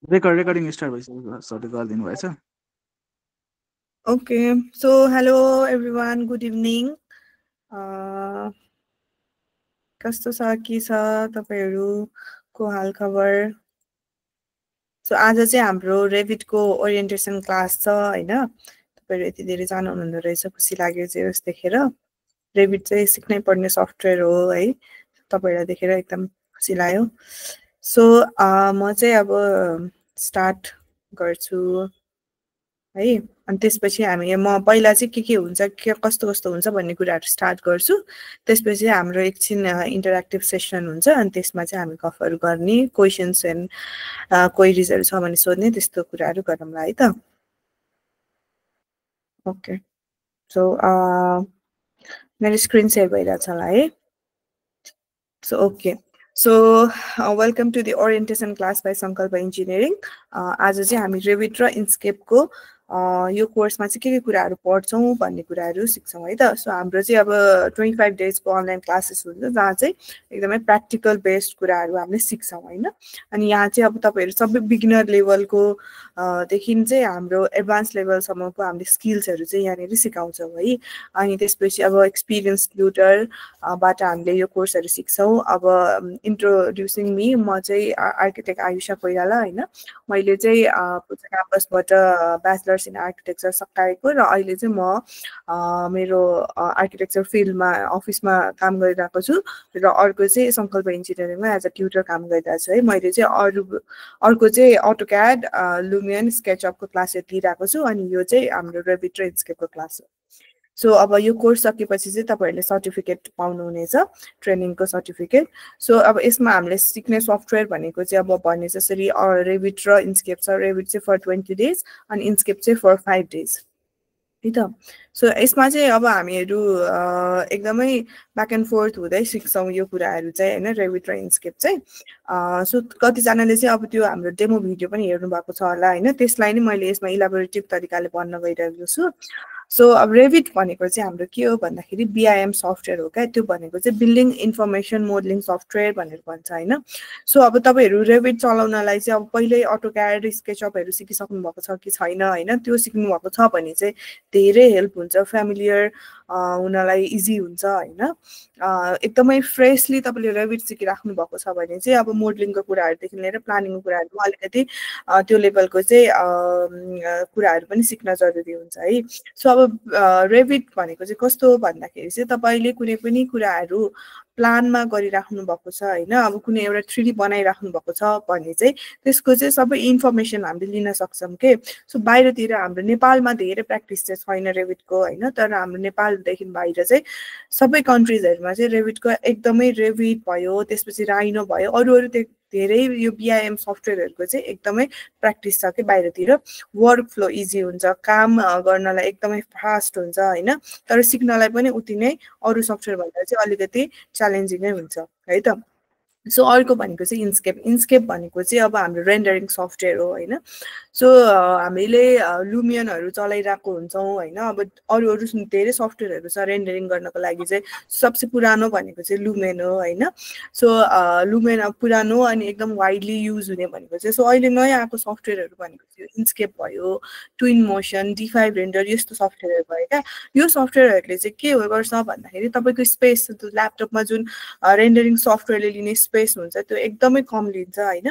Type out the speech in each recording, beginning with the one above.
Recording start भइसक्यो सरले गरिदिनु भएछ Okay, so hello everyone, good evening. कस्तो छ के छ तपाईहरुको हाल खबर? सो आज चाहिँ हाम्रो रेभिटको ओरिएन्टेसन क्लास छ हैन? तपाईहरु यति धेरै जानु हुनुहुँदो रहेछ, खुसी लाग्यो चाहिँ यस देखेर। रेभिट चाहिँ सिक्नै पर्ने सफ्टवेयर हो है। तपाईहरुलाई देखेर एकदम खुसी लाग्यो। सो म चाहिँ अब स्टार्ट गर्छु है। अनि त्यसपछि हामी म पहिला चाहिँ के हुन्छ के कस्तो कस्तो हुन्छ भन्ने कुराहरु स्टार्ट गर्छु। त्यसपछि हाम्रो एकछिन इन्टरएक्टिभ सेसन हुन्छ अनि त्यसमा चाहिँ हामी गफहरु गर्ने, क्वेशन्स एन्ड क्वेरीजहरु छ भने सोध्ने त्यस्तो कुराहरु गरौँला है त। ओके। सो मेरो स्क्रिन शेयर भइरहेछ होला है। So okay. So welcome to the orientation class by Sankalpa Engineering. आज चाहिँ हामी Revit र Inkscape को यो कोर्समा चाहिँ के कुराहरु पढ्छौं भन्ने कुराहरु सिक्छौं है त। सो हाम्रो चाहिँ अब 25 डेज को अनलाइन क्लासेस हुन्छ जहाँ चाहिँ एकदमै प्र्याक्टिकल बेस्ड कुराहरु हामीले सिक्छौं हैन। अनि यहाँ चाहिँ अब तपाईहरु सबै बिगिनर लेभलको देखिन चाहिँ हाम्रो एडभान्स लेभल सम्मको हामीले स्किल्सहरु चाहिँ यहाँनेर सिकाउँछौं है। अनि त्यसपछि अब एक्सपिरियन्स ट्युटर बाट हामीले यो कोर्सहरु सिक्छौं। अब इन्ट्रोड्युसिङ मी, म चाहिँ आर्किटेक्ट आयुषा कोइराला हैन। मैले चाहिँ पूजा क्याम्पसबाट ब्याचलर्स इन आर्किटेक्चर सकाएको र अहिले चाहिँ म मेरो आर्किटेक्चर फिल्डमा अफिसमा काम गरिरहेको छु र अर्को चाहिँ संकल्प इन्जिनियरिङमा एज अ ट्युटर काम गरिरहेको छु है। मैले चाहिँ अर्को चाहिँ AutoCAD, लुमियन, स्केचअपको क्लासहरु लिइरहेको छु अनि यो चाहिँ हाम्रो रेभिट र इन्क्सकेपको क्लास हो। सो अब यो कोर्स सकेपछि चाहिँ तपाईहरुले सर्टिफिकेट पाउनुहुनेछ, ट्रेनिङको सर्टिफिकेट। सो अब यसमा हामीले सिक्ने सफ्टवेयर भनेको चाहिँ अब भने जसरी रेभिट र इन्क्सकेप छ। रेभिट चाहिँ फर 20 डेज अनि इन्क्सकेप चाहिँ फर 5 डेज है त। सो यसमा चाहिँ अब हामीहरु एकदमै ब्याक एन्ड फोर्थ हुँदै सिक्छौं यो कुराहरु चाहिँ हैन, रेभिट र इन्क्सकेप चाहिँ। सो कति जनाले चाहिँ अब त्यो हाम्रो डेमो भिडियो पनि हेर्नु भएको छ होला हैन। त्यसलाई नि मैले यसमा इलाबोरेटिभ तरिकाले भन्न गइरहेको छु। सो अब रेभिट भनेको चाहिँ हाम्रो के हो भन्दाखेरि BIM सफ्टवेयर हो क्या। त्यो भनेको चाहिँ बिल्डिङ इन्फर्मेसन मोडलिङ सफ्टवेयर भनेर भन्छ हैन। सो अब तपाईहरु रेभिट चलाउनलाई चाहिँ अब पहिल्यै AutoCAD, स्केचअपहरु सिकिसक्नु भएको छ कि छैन हैन, त्यो सिक्नु भएको छ भने चाहिँ धेरै हेल्प हुन्छ, फ्यामिलियर हुनलाई इजी हुन्छ हैन। एकदमै फ्रेशली तपाईले रेभिट सिकिराख्नु भएको छ भने चाहिँ अब मोडलिङको कुराहरुदेखि लिएर प्लानिङको कुराहरुमा अलिकति त्यो लेभलको चाहिँ कुराहरु पनि सिक्न जरुरी हुन्छ है। सो अब रेभिट भनेको चाहिँ कस्तो हो भन्दाखेरि चाहिँ तपाईले कुनै पनि कुराहरु प्लानमा गरिराख्नु भएको छ हैन, अब कुनै एउटा 3D बनाइराख्नु भएको छ भने चाहिँ त्यसको चाहिँ सबै इन्फर्मेसन हामीले लिन सक्छौं के। सो बाहिरतिर हाम्रो नेपालमा धेरै प्र्याक्टिस चाहिँ छैन रेभिटको हैन, तर हाम्रो नेपालदेखि बाहिर चाहिँ सबै कन्ट्रीजहरुमा चाहिँ रेभिटको एकदमै रेभिट भयो, त्यसपछि राइनो भयो, अरु धेरै यो BIM सफ्टवेयरहरुको चाहिँ एकदमै प्र्याक्टिस छ के बाहिरतिर। वर्क फ्लो इजी हुन्छ, काम गर्नलाई एकदमै फास्ट हुन्छ हैन, तर सिक्नलाई पनि उति नै अरु सफ्टवेयर भन्दा चाहिँ अलिकति च्यालेन्जिङै हुन्छ है त। सो अर्को भनेको चाहिँ इन्क्सकेप। इन्क्सकेप भनेको चाहिँ अब हाम्रो रेन्डरिङ सफ्टवेयर हो हैन। सो हामीले लुमियनहरु चलाइराको हुन्छौं हैन। अब अरु धेरै सफ्टवेयरहरु छ रेन्डरिङ गर्नको लागि चाहिँ। सबसे पुरानो भनेको चाहिँ लुमेन हो हैन। सो लुमेन पुरानो अनि एकदम वाइडली युज हुने भनेको चाहिँ, सो अहिले नयाँ आएको सफ्टवेयरहरु भनेको चाहिँ इन्क्सकेप भयो, ट्विन मोसन, D5 रेन्डर, यस्तो सफ्टवेयर भयो क्या। यो सफ्टवेयरहरुले चाहिँ के गर्छ भन्दाखेरि तपाईको स्पेस ल्यापटपमा जुन रेन्डरिङ सफ्टवेयरले लिने स्पेस हुन्छ त्यो एकदमै कम लिन्छ हैन।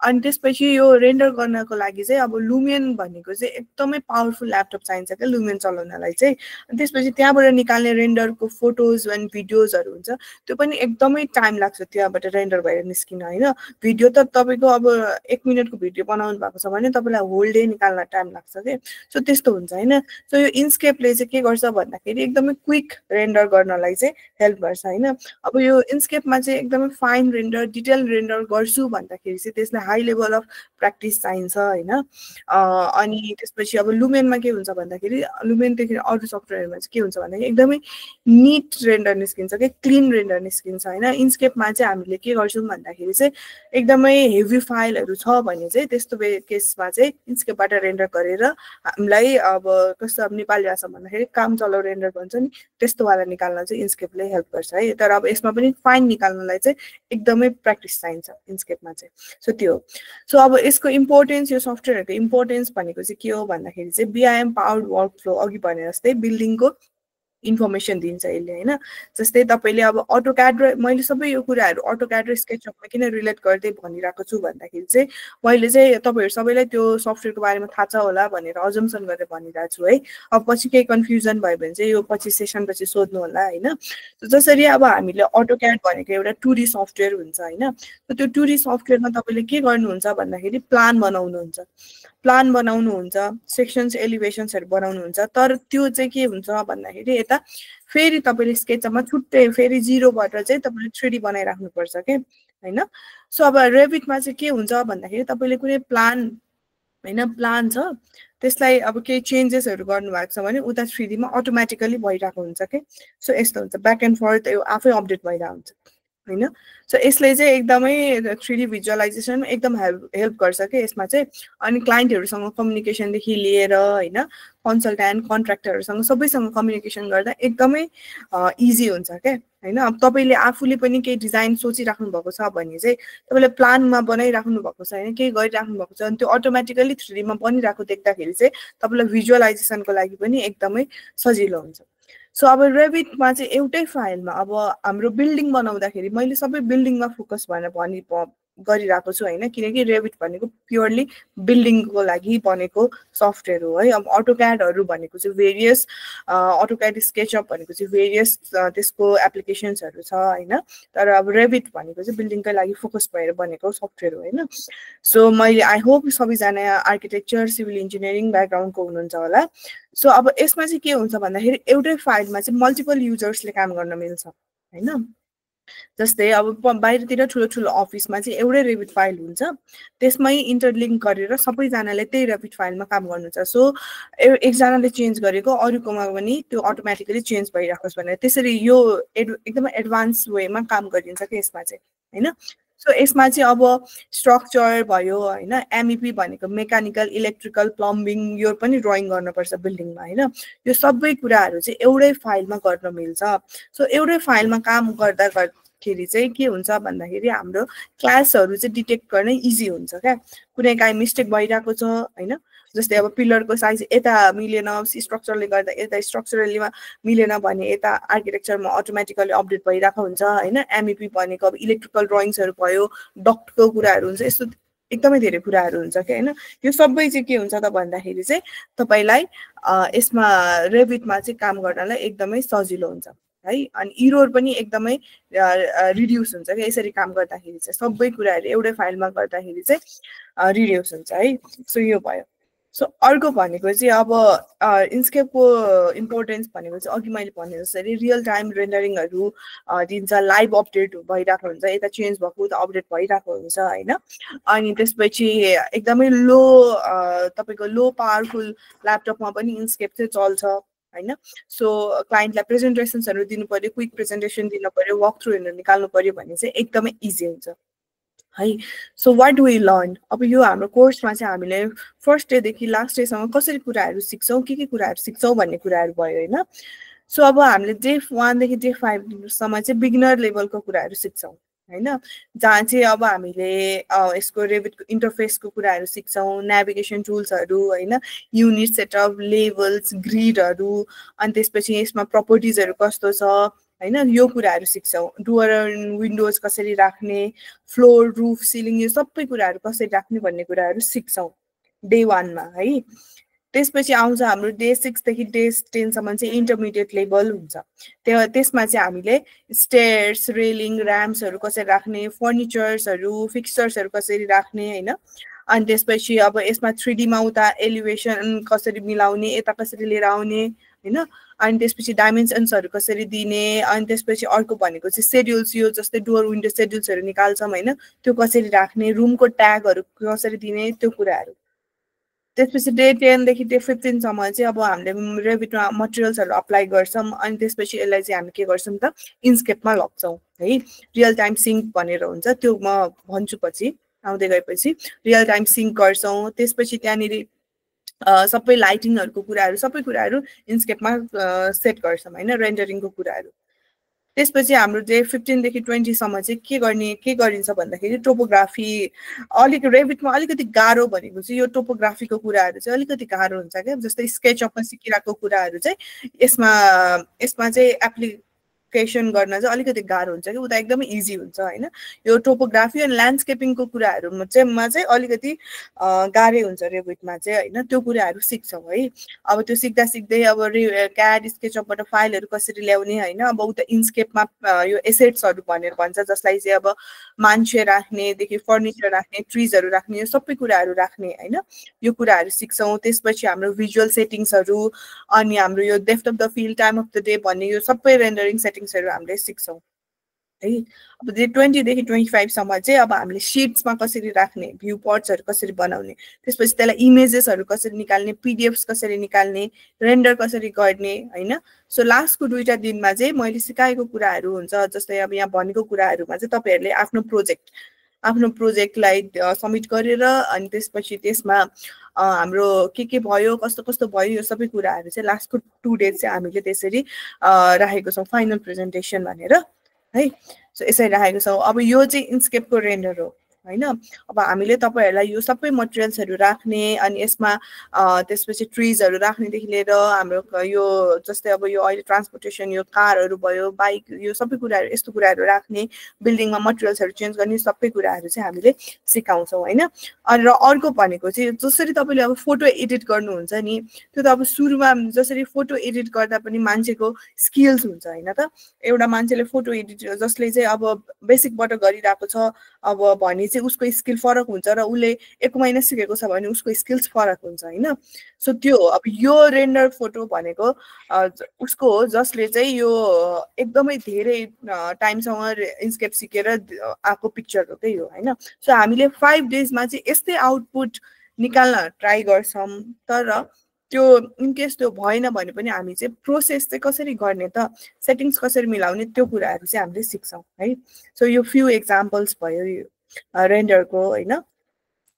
अनि त्यसपछि यो रेन्डर गर्नको लागि चाहिँ अब लुमियन भनेको चाहिँ एकदमै पावरफुल ल्यापटप चाहिन्छ के लुमियन चलाउनलाई चाहिँ। अनि त्यसपछि त्यहाँबाट निकाल्ने रेन्डरको फोटोज एन्ड भिडियोजहरु हुन्छ त्यो पनि एकदमै टाइम लाग्छ त्यहाँबाट रेन्डर भएर निस्किन हैन। भिडियो त तपाईको अब 1 मिनेटको भिडियो बनाउनु भएको छ भने तपाईलाई होल डे निकाल्न टाइम लाग्छ के। सो त्यस्तो हुन्छ हैन। सो यो इन्क्सकेपले चाहिँ के गर्छ भन्दाखेरि एकदमै क्विक रेन्डर गर्नलाई चाहिँ हेल्प गर्छ हैन। अब यो इन्क्सकेपमा चाहिँ एकदमै फाइन रेन्डर, डिटेल रेन्डर गर्छु भन्दाखेरि चाहिँ त्यसलाई हाई लेभल अफ प्र्याक्टिस चाहिन्छ हैन। अनि त्यसपछि अब लुमेनमा के हुन्छ भन्दाखेरि लुमेनदेखि अरु सफ्टवेयरमा चाहिँ के हुन्छ भन्दाखेरि एकदमै नीट रेन्डर निस्किन्छ के, क्लीन रेन्डर निस्किन्छ हैन। इन्क्सकेपमा चाहिँ हामीले के गर्छौं भन्दाखेरि चाहिँ एकदमै हेभी फाइलहरु छ भने चाहिँ त्यस्तो केसमा चाहिँ इन्क्सकेपबाट रेन्डर गरेर हामीलाई अब कस्तो नेपाली भाषामा भन्दाखेरि काम चलाउ रेन्डर भन्छ नि, त्यस्तो वाला निकाल्न चाहिँ इन्क्सकेपले हेल्प गर्छ है। तर अब यसमा पनि फाइन निकाल्नलाई चाहिँ एकदम एकदमै प्र्याक्टिस चाहिन्छ इन्स्केपमा चाहिँ। सो त्यो हो। सो अब यसको इम्पोर्टेन्स, यो सफ्टवेयरहरूको इम्पोर्टेन्स भनेको चाहिँ के हो भन्दाखेरि चाहिँ BIM पावर्ड वर्क फ्लो, अघि भने जस्तै बिल्डिङको इन्फर्मेसन दिन्छ यसले होइन। जस्तै तपाईँले अब अटोक्याड र मैले सबै यो कुराहरू अटोक्याड र स्केचअपमा किन रिलेट गर्दै भनिरहेको छु भन्दाखेरि चाहिँ मैले चाहिँ तपाईँहरू सबैलाई त्यो सफ्टवेयरको बारेमा थाहा छ होला भनेर अजम्सन गरेर भनिरहेको छु है। अब पछि केही कन्फ्युजन भयो भने चाहिँ यो पछि सेसन पछि सोध्नु होला होइन। जसरी अब हामीले अटोक्याड भनेको एउटा 2D सफ्टवेयर हुन्छ होइन। त्यो 2D सफ्टवेयरमा तपाईँले के गर्नुहुन्छ भन्दाखेरि प्लान बनाउनुहुन्छ, सेक्सन्स एलिभेसन्सहरू बनाउनुहुन्छ। तर त्यो चाहिँ के हुन्छ भन्दाखेरि यता फेरि तपाईँले स्केचअपमा छुट्टै फेरि जिरोबाट चाहिँ तपाईँले 3D बनाइराख्नुपर्छ के होइन। सो अब रेभिटमा चाहिँ के हुन्छ भन्दाखेरि तपाईँले कुनै प्लान छ त्यसलाई अब केही चेन्जेसहरू गर्नुभएको छ भने उता 3Dमा अटोमेटिकली भइरहेको हुन्छ के। सो यस्तो हुन्छ, ब्याक एन्ड फोर्थ यो आफै अपडेट भइरहेको हुन्छ होइन। सो यसले चाहिँ एकदमै 3D भिजुअलाइजेसनमा एकदम हेल्प गर्छ कि यसमा चाहिँ। अनि क्लाइन्टहरूसँग कम्युनिकेसनदेखि लिएर होइन कन्सल्ट्यान्ट कन्ट्र्याक्टरहरूसँग सबैसँग कम्युनिकेसन गर्दा एकदमै इजी हुन्छ क्या होइन। अब तपाईँले आफूले पनि केही डिजाइन सोचिराख्नु भएको छ भने चाहिँ तपाईँले प्लानमा बनाइराख्नु भएको छ होइन, केही गरिराख्नु भएको छ अनि त्यो अटोमेटिकली 3Dमा बनिरहेको देख्दाखेरि चाहिँ तपाईँलाई भिजुअलाइजेसनको लागि पनि एकदमै सजिलो हुन्छ। सो अब रेभिटमा चाहिँ एउटै फाइलमा अब हाम्रो बिल्डिङ बनाउँदाखेरि मैले सबै बिल्डिङमा फोकस गरिरहेको छु होइन, किनकि रेभिट भनेको प्योरली बिल्डिङको लागि बनेको सफ्टवेयर हो है। अब अटोक्याडहरू भनेको चाहिँ भेरियस, अटोक्याड स्केचअप भनेको चाहिँ भेरियस त्यसको एप्लिकेसन्सहरू छ होइन। तर अब रेभिट भनेको चाहिँ बिल्डिङकै लागि फोकस भएर बनेको सफ्टवेयर हो होइन। सो मैले आई होप सबैजना आर्किटेक्चर सिभिल इन्जिनियरिङ ब्याकग्राउन्डको हुनुहुन्छ होला। सो अब यसमा चाहिँ के हुन्छ भन्दाखेरि एउटै फाइलमा चाहिँ मल्टिपल युजर्सले काम गर्न मिल्छ होइन। जस्तै अब बाहिरतिर ठुलो ठुलो अफिसमा चाहिँ एउटै रेभिट फाइल हुन्छ, त्यसमै इन्टरलिङ्क गरेर सबैजनाले त्यही रेभिट फाइलमा काम गर्नुहुन्छ। सो एकजनाले चेन्ज गरेको अरूकोमा पनि त्यो अटोमेटिकली चेन्ज भइराखोस् भनेर त्यसरी यो एकदमै एडभान्स वेमा काम गरिन्छ कि यसमा चाहिँ होइन। सो यसमा चाहिँ अब स्ट्रक्चर भयो होइन, MEP भनेको मेकानिकल इलेक्ट्रिकल प्लम्बिङ यो पनि ड्रइङ गर्नुपर्छ बिल्डिङमा होइन। यो सबै कुराहरू चाहिँ एउटै फाइलमा गर्न मिल्छ। सो एउटै फाइलमा काम गर्दाखेरि चाहिँ के हुन्छ भन्दाखेरि हाम्रो क्लासहरू चाहिँ डिटेक्ट गर्नै इजी हुन्छ क्या। कुनै काहीँ मिस्टेक भइरहेको छ होइन, जस्तै अब पिलरको साइज यता मिलेन, स्ट्रक्चरले गर्दा यता स्ट्रक्चरलीमा मिलेन भने यता आर्किटेक्चरमा अटोमेटिकली अपडेट भइरहेको हुन्छ होइन। MEP भनेको अब इलेक्ट्रिकल ड्रइङ्सहरू भयो, डक्टको कुराहरू हुन्छ, यस्तो एकदमै धेरै कुराहरू हुन्छ कि होइन। यो सबै चाहिँ के हुन्छ त भन्दाखेरि चाहिँ तपाईँलाई यसमा रेभिटमा चाहिँ काम गर्नलाई एकदमै सजिलो हुन्छ है। अनि इरोर पनि एकदमै रिड्युस हुन्छ कि यसरी काम गर्दाखेरि चाहिँ सबै कुराहरू एउटै फाइलमा गर्दाखेरि चाहिँ रिड्युस हुन्छ है। सो यो भयो। सो अर्को भनेको चाहिँ अब इन्स्केपको इम्पोर्टेन्स भनेको चाहिँ अघि मैले भने जसरी रियल टाइम रेन्डरिङहरू दिन्छ, लाइभ अपडेट भइरहेको हुन्छ, यता चेन्ज भएको उता अपडेट भइरहेको हुन्छ होइन। अनि त्यसपछि एकदमै लो तपाईँको लो पावरफुल ल्यापटपमा पनि इन्स्केप चाहिँ चल्छ होइन। सो क्लाइन्टलाई प्रेजेन्टेसन्सहरू दिनु पर्यो, क्विक प्रेजेन्टेसन दिनु पर्यो, वक थ्रुहरू निकाल्नु पर्यो भने चाहिँ एकदमै इजी हुन्छ है। So what do we learn, अब यो हाम्रो कोर्समा चाहिँ हामीले फर्स्ट डेदेखि लास्ट डेसम्म कसरी कुराहरू सिक्छौँ, के कुराहरू सिक्छौँ भन्ने कुराहरू भयो होइन। सो अब हामीले डे 1 देखि डे 5 सम्म चाहिँ बिगिनर लेभलको कुराहरू सिक्छौँ होइन, जहाँ चाहिँ अब हामीले यसको रेभिटको इन्टरफेसको कुराहरू सिक्छौँ, नेभिगेसन टुल्सहरू होइन, युनिट सेटअप, लेभल्स, ग्रिडहरू, अनि त्यसपछि यसमा प्रपर्टिजहरू कस्तो छ होइन, यो कुराहरू सिक्छौँ। डोर विन्डोज कसरी राख्ने, फ्लोर रुफ सिलिङ यो सबै कुराहरू कसरी राख्ने भन्ने कुराहरू सिक्छौँ डे 1मा है। त्यसपछि आउँछ हाम्रो डे 6 देखि डे 10 सम्म चाहिँ इन्टरमिडिएट लेभल हुन्छ। त्यसमा चाहिँ हामीले स्टेयर्स, रेलिङ, र्याम्प्सहरू कसरी राख्ने, फर्निचर्सहरू, फिक्सचर्सहरू कसरी राख्ने होइन। अनि त्यसपछि अब यसमा 3Dमा उता एलिभेसन कसरी मिलाउने, यता कसरी लिएर आउने होइन। अनि त्यसपछि डाइमेन्सन्सहरू कसरी दिने, अनि त्यसपछि अर्को भनेको चाहिँ सेड्युल्स, यो जस्तै डोर विन्डो सेड्युल्सहरू निकाल्छौँ होइन, त्यो कसरी राख्ने, रुमको ट्यागहरू कसरी दिने, त्यो कुराहरू। त्यसपछि डे 10 देखि डे 15 सम्म चाहिँ अब हामीले रेभिटमा मटेरियल्सहरू अप्लाई गर्छौँ। अनि त्यसपछि यसलाई चाहिँ हामी के गर्छौँ त इन्स्केपमा लग्छौँ है। रियल टाइम सिङ्क भनेर हुन्छ, त्यो म भन्छु पछि आउँदै गएपछि। रियल टाइम सिङ्क गर्छौँ, त्यसपछि त्यहाँनिर सबै लाइटिङहरूको कुराहरू सबै कुराहरू इन्स्केपमा सेट गर्छौँ होइन, रेन्डरिङको कुराहरू। त्यसपछि हाम्रो डे 15 देखि 20 सम्म चाहिँ के गरिन्छ भन्दाखेरि टोपोग्राफी अलिक रेभिटमा अलिकति गाह्रो भनेको चाहिँ यो टोपोग्राफीको कुराहरू चाहिँ अलिकति गाह्रो हुन्छ क्या जस्तै स्केचअपमा सिकिरहेको कुराहरू चाहिँ यसमा चाहिँ एप्लिकेसन गर्न चाहिँ अलिकति गाह्रो हुन्छ कि उता एकदमै इजी हुन्छ हैन यो टोपोग्राफी अनि ल्यान्डस्केपिङको कुराहरुमा चाहिँ अलिकति गाह्रै हुन्छ रेभिटमा चाहिँ हैन त्यो कुराहरु सिक्छौं है अब त्यो सिक्दा सिक्दै अब क्याड स्केचअपबाट फाइलहरु कसरी ल्याउने हैन अब उता इन्स्केपमा यो एसेट्सहरु भनेर भन्छ जसलाई चाहिँ अब मान्छे राख्ने देखि फर्निचर राख्ने ट्रीजहरु राख्ने यो सबै कुराहरु राख्ने हैन यो कुराहरु सिक्छौं त्यसपछि हाम्रो भिजुअल सेटिंग्सहरु अनि हाम्रो यो depth of the field time of the day भन्ने यो सबै रेन्डरिङ सेटिंग्सहरु हामीले सिक्छौं है अब 20 देखि 25 सम्म चाहिँ अब हामीले शीट्समा कसरी राख्ने भ्यू पोर्ट्सहरु कसरी बनाउने त्यसपछि त्यसलाई इमेजेसहरु कसरी निकाल्ने पीडीएफ्स कसरी निकाल्ने रेन्डर कसरी गर्ने हैन सो लास्टको दुईटा दिनमा चाहिँ मैले सिकाएको कुराहरु हुन्छ जस्तै अब यहाँ भनेको कुराहरुमा चाहिँ तपाईहरुले आफ्नो प्रोजेक्टलाई सबमिट गरेर अनि त्यसपछि त्यसमा हाम्रो के भयो कस्तो भयो यो सबै कुराहरु चाहिँ लास्टको 2 डेज चाहिँ हामीले त्यसरी राखेको छौं फाइनल प्रेजेन्टेसन भनेर है सो यसरी राखेको छौं अब यो चाहिँ इन्स्केपको रेन्डर हो हैन अब हामीले तपाईहरुलाई यो सबै मटेरियल्सहरु राख्ने अनि यसमा त्यसपछि ट्रीजहरु राख्ने देखि लिएर हाम्रो यो जस्तै अब यो अहिले ट्रान्सपोर्टेसन यो कारहरु भयो बाइक यो सबै कुराहरु यस्तो कुराहरु राख्ने बिल्डिङमा मटेरियल्सहरु चेन्ज गर्ने सबै कुराहरु चाहिँ हामीले सिकाउँछौं हैन अनि र अर्को भनेको चाहिँ जसरी तपाईले अब फोटो एडिट गर्नुहुन्छ नि त्यो त अब सुरुमा जसरी फोटो एडिट गर्दा पनि मान्छेको स्किल्स हुन्छ हैन त एउटा मान्छेले फोटो एडिट जसले चाहिँ अब बेसिकबाट गरिराको छ अब भनी चाहिँ उसको स्किल फरक हुन्छ र उले 1 महिना सिकेको छ भने उसको स्किल्स फरक हुन्छ हैन सो त्यो अब यो रेन्डर फोटो भनेको उसको हो जसले चाहिँ यो एकदमै धेरै टाइमसँग इन्स्केप सिकेर आको पिक्चर हो के यो हैन सो हामीले 5 डेजमा चाहिँ यस्तै आउटपुट निकाल्न ट्राई गर्छौं तर त्यो इन केस त्यो भएन भने पनि हामी चाहिँ प्रोसेस चाहिँ कसरी गर्ने त सेटिंग्स कसरी मिलाउने त्यो कुराहरु चाहिँ हामीले सिक्छौं है सो यो फ्यु एक्जाम्पल्स भयो रेन्डरको हैन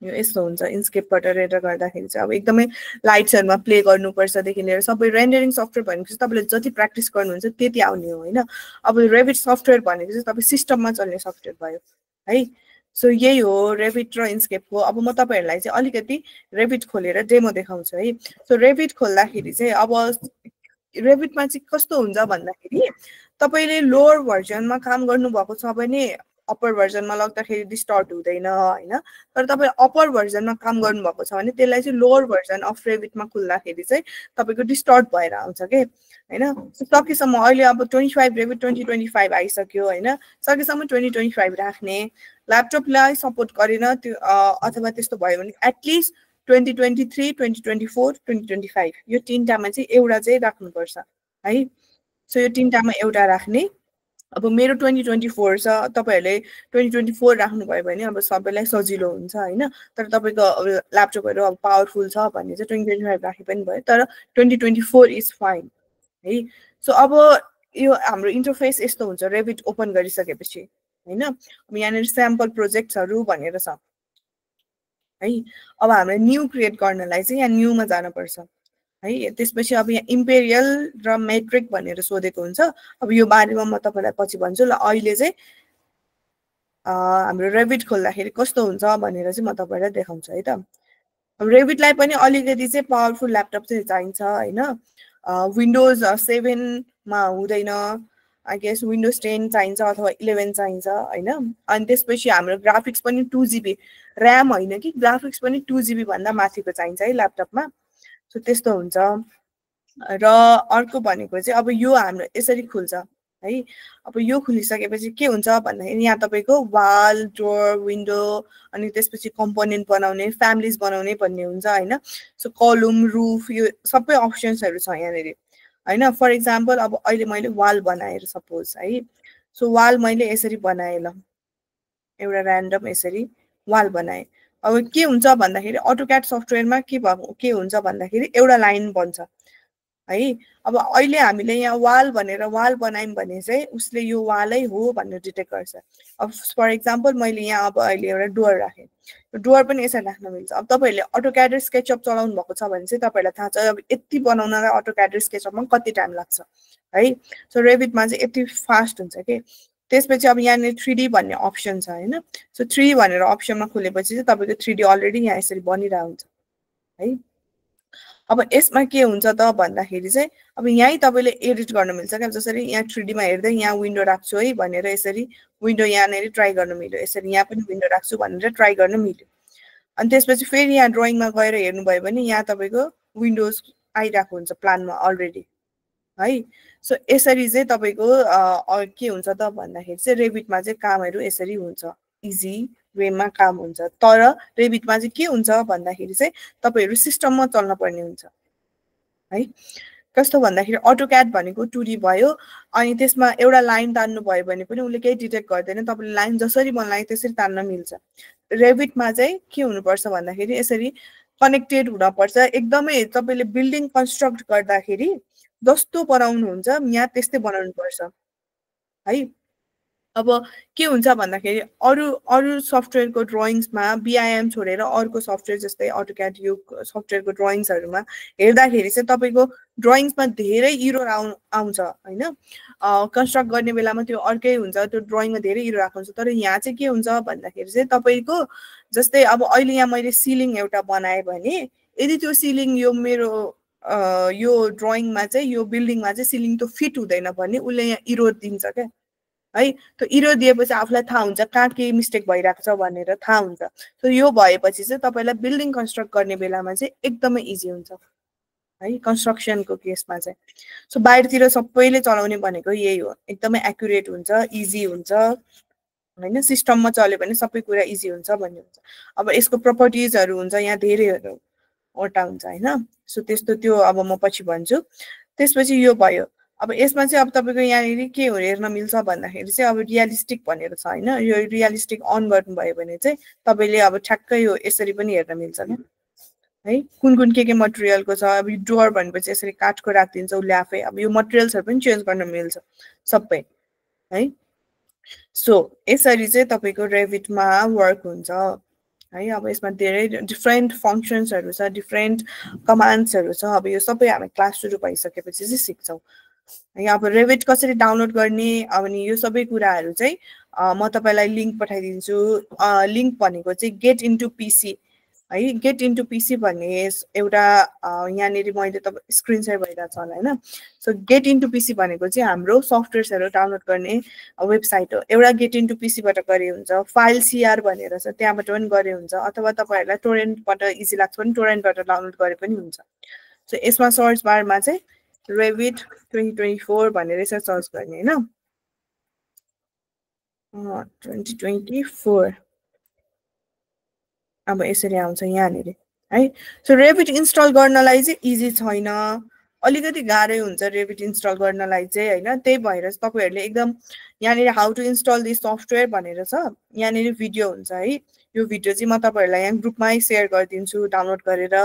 यो यस्तो हुन्छ इन्स्केपबाट रेन्डर गर्दाखेरि चाहिँ अब एकदमै लाइट्सहरुमा प्ले गर्नुपर्छ देखि लिएर सबै रेन्डरिङ सफ्टवेयर भनेको चाहिँ तपाईले जति प्र्याक्टिस गर्नुहुन्छ त्यति आउने हो हैन अब रेभिट सफ्टवेयर भनेको चाहिँ तपाई सिस्टममा चल्ने सफ्टवेयर भयो है सो यही हो रेभिट र इन्स्केपको अब म तपाईहरुलाई चाहिँ अलिकति रेभिट खोलेर डेमो देखाउँछु है सो रेभिट खोल्दाखेरि चाहिँ अब रेभिटमा चाहिँ कस्तो हुन्छ भन्दाखेरि तपाईले लोअर भर्जनमा काम गर्नु भएको छ भने अप्पर भर्जनमा लग्दाखेरि डिस्टर्ट हुँदैन हैन तर तपाई अप्पर भर्जनमा काम गर्नु भएको छ भने त्यसलाई चाहिँ लोअर भर्जन अफ रेभिटमा खुल्दाखेरि चाहिँ तपाईको डिस्टर्ट भएर आउँछ के हैन सकेसम्म अहिले अब 25 रेभिट 2025 आइसक्यो हैन सकेसम्म 2025 राख्ने ल्यापटपलाई सपोर्ट गरेन त्यो अथवा त्यस्तो भयो भने एटलिस्ट 2023 2024 2025 यो तीनटामा चाहिँ एउटा चाहिँ राख्नुपर्छ है सो यो तीनटामा एउटा राख्ने अब मेरो 2024 छ तपाईहरुले 2024 राख्नु भयो भने अब सबैलाई सजिलो हुन्छ हैन तर तपाईको ल्यापटपहरु अब पावरफुल छ भन्ने चाहिँ 2025 राखे पनि भयो तर 2024 इज फाइन है सो अब यो हाम्रो इन्टरफेस यस्तो हुन्छ रेभिट ओपन गरिसकेपछि हैन अब यहाँनेर स्याम्पल प्रोजेक्ट्सहरु भनेर छ है अब हामीले न्यू क्रिएट गर्नलाई चाहिँ यहाँ न्यूमा जानु पर्छ है त्यसपछि अब यहाँ इम्पेरियल र मेट्रिक भनेर सोधेको हुन्छ अब यो बारेमा म तपाईलाई पछि भन्छु ल अहिले चाहिँ हाम्रो रेभिट खोल्दाखेरि कस्तो हुन्छ भनेर चाहिँ म तपाईलाई देखाउँछु है त अब रेभिटलाई पनि अलिकति चाहिँ पावरफुल ल्यापटप चाहिँ चाहिन्छ हैन विन्डोज 7 मा हुँदैन आई गेस विन्डोज 10 चाहिन्छ अथवा 11 चाहिन्छ हैन अनि त्यसपछि हाम्रो ग्राफिक्स पनि 2GB र्याम हैन कि ग्राफिक्स पनि 2GB भन्दा माथिको चाहिन्छ है ल्यापटपमा सो त्यस्तो हुन्छ र अर्को भनेको चाहिँ अब यो हाम्रो यसरी खुल्छ है अब यो खुलिसकेपछि के हुन्छ भन्दाखेरि यहाँ तपाईको वाल डोर विन्डो अनि त्यसपछि कम्पोनेन्ट बनाउने फ्यामिलीज बनाउने भन्ने हुन्छ हैन सो कलम रुफ यो सबै अप्सन्सहरु छ यहाँ नेरि हैन फर एक्जाम्पल अब अहिले मैले वाल बनाएर सपोज है सो वाल मैले यसरी बनाए ल एउटा र्यान्डम यसरी वाल बनाए अब के हुन्छ भन्दाखेरि अटोक्याड सफ्टवेयरमा के हुन्छ भन्दाखेरि एउटा लाइन बन्छ है अब अहिले हामीले यहाँ वाल भनेर वाल बनायौं भने चाहिँ उसले यो वालै हो भनेर डिटेक्ट गर्छ अब फर एक्जाम्पल मैले यहाँ अब अहिले एउटा डोर राखे यो डोर पनि यसरी राख्न मिल्छ अब तपाईहरुले अटोक्याड र स्केचअप चलाउनु भएको छ भने चाहिँ तपाईहरुलाई थाहा छ अब यति बनाउनलाई अटोक्याड र स्केचअपमा कति टाइम लाग्छ है सो रेभिटमा चाहिँ यति फास्ट हुन्छ के त्यसपछि अब यहाँनिर 3D भन्ने अप्सन छ हैन सो 3 भनेर अप्सनमा खुलेपछि चाहिँ तपाईको 3D अलरेडी यहाँ यसरी बनिरहेको हुन्छ है अब यसमा के हुन्छ त भन्दाखेरि चाहिँ अब यही तपाईले एडिट गर्न मिल्छ के जसरी यहाँ 3D मा हेर्दै यहाँ विन्डो राख्छु है भनेर यसरी विन्डो यहाँनेरि ट्राई गर्न मिल्यो यसरी यहाँ पनि विन्डो राख्छु भनेर ट्राई गर्न मिल्यो अनि त्यसपछि फेरि यहाँ ड्राइङमा गएर हेर्नु भयो भने यहाँ तपाईको विन्डोज आइराको हुन्छ प्लानमा अलरेडी है सो यसरी चाहिँ तपाईको के हुन्छ त भन्दाखेरि चाहिँ रेभिटमा चाहिँ कामहरु यसरी हुन्छ इजी वेमा काम हुन्छ तर रेभिटमा चाहिँ के हुन्छ भन्दाखेरि चाहिँ तपाईहरु सिस्टममा चल्न पर्ने हुन्छ है कस्तो भन्दाखेरि अटोक्याड भनेको 2D भयो अनि त्यसमा एउटा लाइन तान्नु भयो भने पनि उले केही डिटेक्ट गर्दैन तपाईले लाइन जसरी बनाए त्यसरी तान्न मिल्छ रेभिटमा चाहिँ के हुनुपर्छ भन्दाखेरि यसरी कनेक्टेड हुन पर्छ एकदमै तपाईले बिल्डिङ कन्स्ट्रक्ट गर्दाखेरि जस्तो बनाउनु हुन्छ यहाँ त्यस्तै बनाउनु पर्छ है अब के हुन्छ भन्दाखेरि अरु सफ्टवेयरको ड्राइङ्समा बीआईएम छोडेर अर्को सफ्टवेयर जस्तै अटोक्याड यो सफ्टवेयरको ड्राइङ्सहरुमा हेर्दाखेरि चाहिँ तपाईको ड्राइङ्समा धेरै एरर आउँछ हैन कन्स्ट्रक्ट गर्ने बेलामा त्यो अर्कै हुन्छ त्यो ड्राइङमा धेरै एरर आएको हुन्छ तर यहाँ चाहिँ के हुन्छ भन्दाखेरि चाहिँ तपाईको जस्तै अब अहिले यहाँ मैले सिलिङ एउटा बनाए भने यदि त्यो सिलिङ यो मेरो यो ड्राइङमा चाहिँ यो बिल्डिङमा चाहिँ सिलिङ त फिट हुँदैन भने उले यहाँ एरर दिन्छ के है त्यो एरर दिएपछि आफुलाई थाहा हुन्छ कहाँ के मिस्टेक भइराको छ भनेर थाहा हुन्छ सो यो भएपछि चाहिँ तपाईलाई बिल्डिङ कन्स्ट्रक्ट गर्ने बेलामा चाहिँ एकदमै इजी हुन्छ है कन्स्ट्रक्सनको केसमा चाहिँ सो बाहिरतिर सबैले चलाउने भनेको यही हो एकदमै एक्युरेट हुन्छ इजी हुन्छ हैन सिस्टममा चल्यो भने सबै कुरा इजी हुन्छ भन्ने हुन्छ अब यसको प्रपर्टिजहरु हुन्छ यहाँ धेरैहरु ओटा हुन्छ हैन सो त्यस्तो त्यो अब म पछि भन्छु त्यसपछि यो भयो अब यसमा चाहिँ अब तपाईको यहाँनिर के हेर्न मिल्छ भन्दाखेरि चाहिँ अब रियलिस्टिक भनेर छ हैन यो रियलिस्टिक अन गर्नु भयो भने चाहिँ तपाईले अब ठ्याक्कै यो यसरी पनि हेर्न मिल्छ नि है कुन के मटेरियलको छ अब यो डोर भनेपछि यसरी काठको राख्दिन्छ उले आफै अब यो मटेरियल्सहरु पनि चेन्ज गर्न मिल्छ सबै है सो यसरी चाहिँ तपाईको रेभिटमा वर्क हुन्छ है अब यसमा धेरै डिफरेन्ट फंक्शन्सहरु छ डिफरेन्ट कमान्ड्सहरु छ अब यो सबै हामी क्लास सुरु भइसकेपछि चाहिँ सिक्छौं है अब रेभिट कसरी डाउनलोड गर्ने अनि यो सबै कुराहरु चाहिँ म तपाईलाई लिंक पठाइदिन्छु लिंक भनेको चाहिँ गेट इन्टु पीसी है गेट इन्टु पीसी भन्ने एउटा यहाँनेरि मैले त स्क्रिन शेयर भइरा छ होला हैन सो गेट इन्टु पीसी भनेको चाहिँ हाम्रो सफ्टवेयर्सहरु डाउनलोड गर्ने वेबसाइट हो एउटा गेट इन्टु पीसी बाट गरे हुन्छ फाइल सीआर भनेर छ त्यहाँबाट पनि गरे हुन्छ अथवा तपाईहरुलाई टोरेन्टबाट इजी लाग्छ भने टोरेन्टबाट डाउनलोड गरे पनि हुन्छ सो यसमा सर्च बारमा चाहिँ रेभिट 2024 भनेर यसरी सर्च गर्ने हैन 2024 अब यसरी आउँछ यहाँनेरि है सो रेभिट इन्स्टल गर्नलाई चाहिँ इजी छैन अलिकति गाह्रै हुन्छ रेभिट इन्स्टल गर्नलाई चाहिँ हैन त्यही भएर तपाईहरुले एकदम यहाँनेरि how to install this software भनेर छ यहाँनेरि भिडियो हुन्छ है यो भिडियो चाहिँ म तपाईहरुलाई यहाँ ग्रुपमै शेयर गरिदिन्छु डाउनलोड गरेर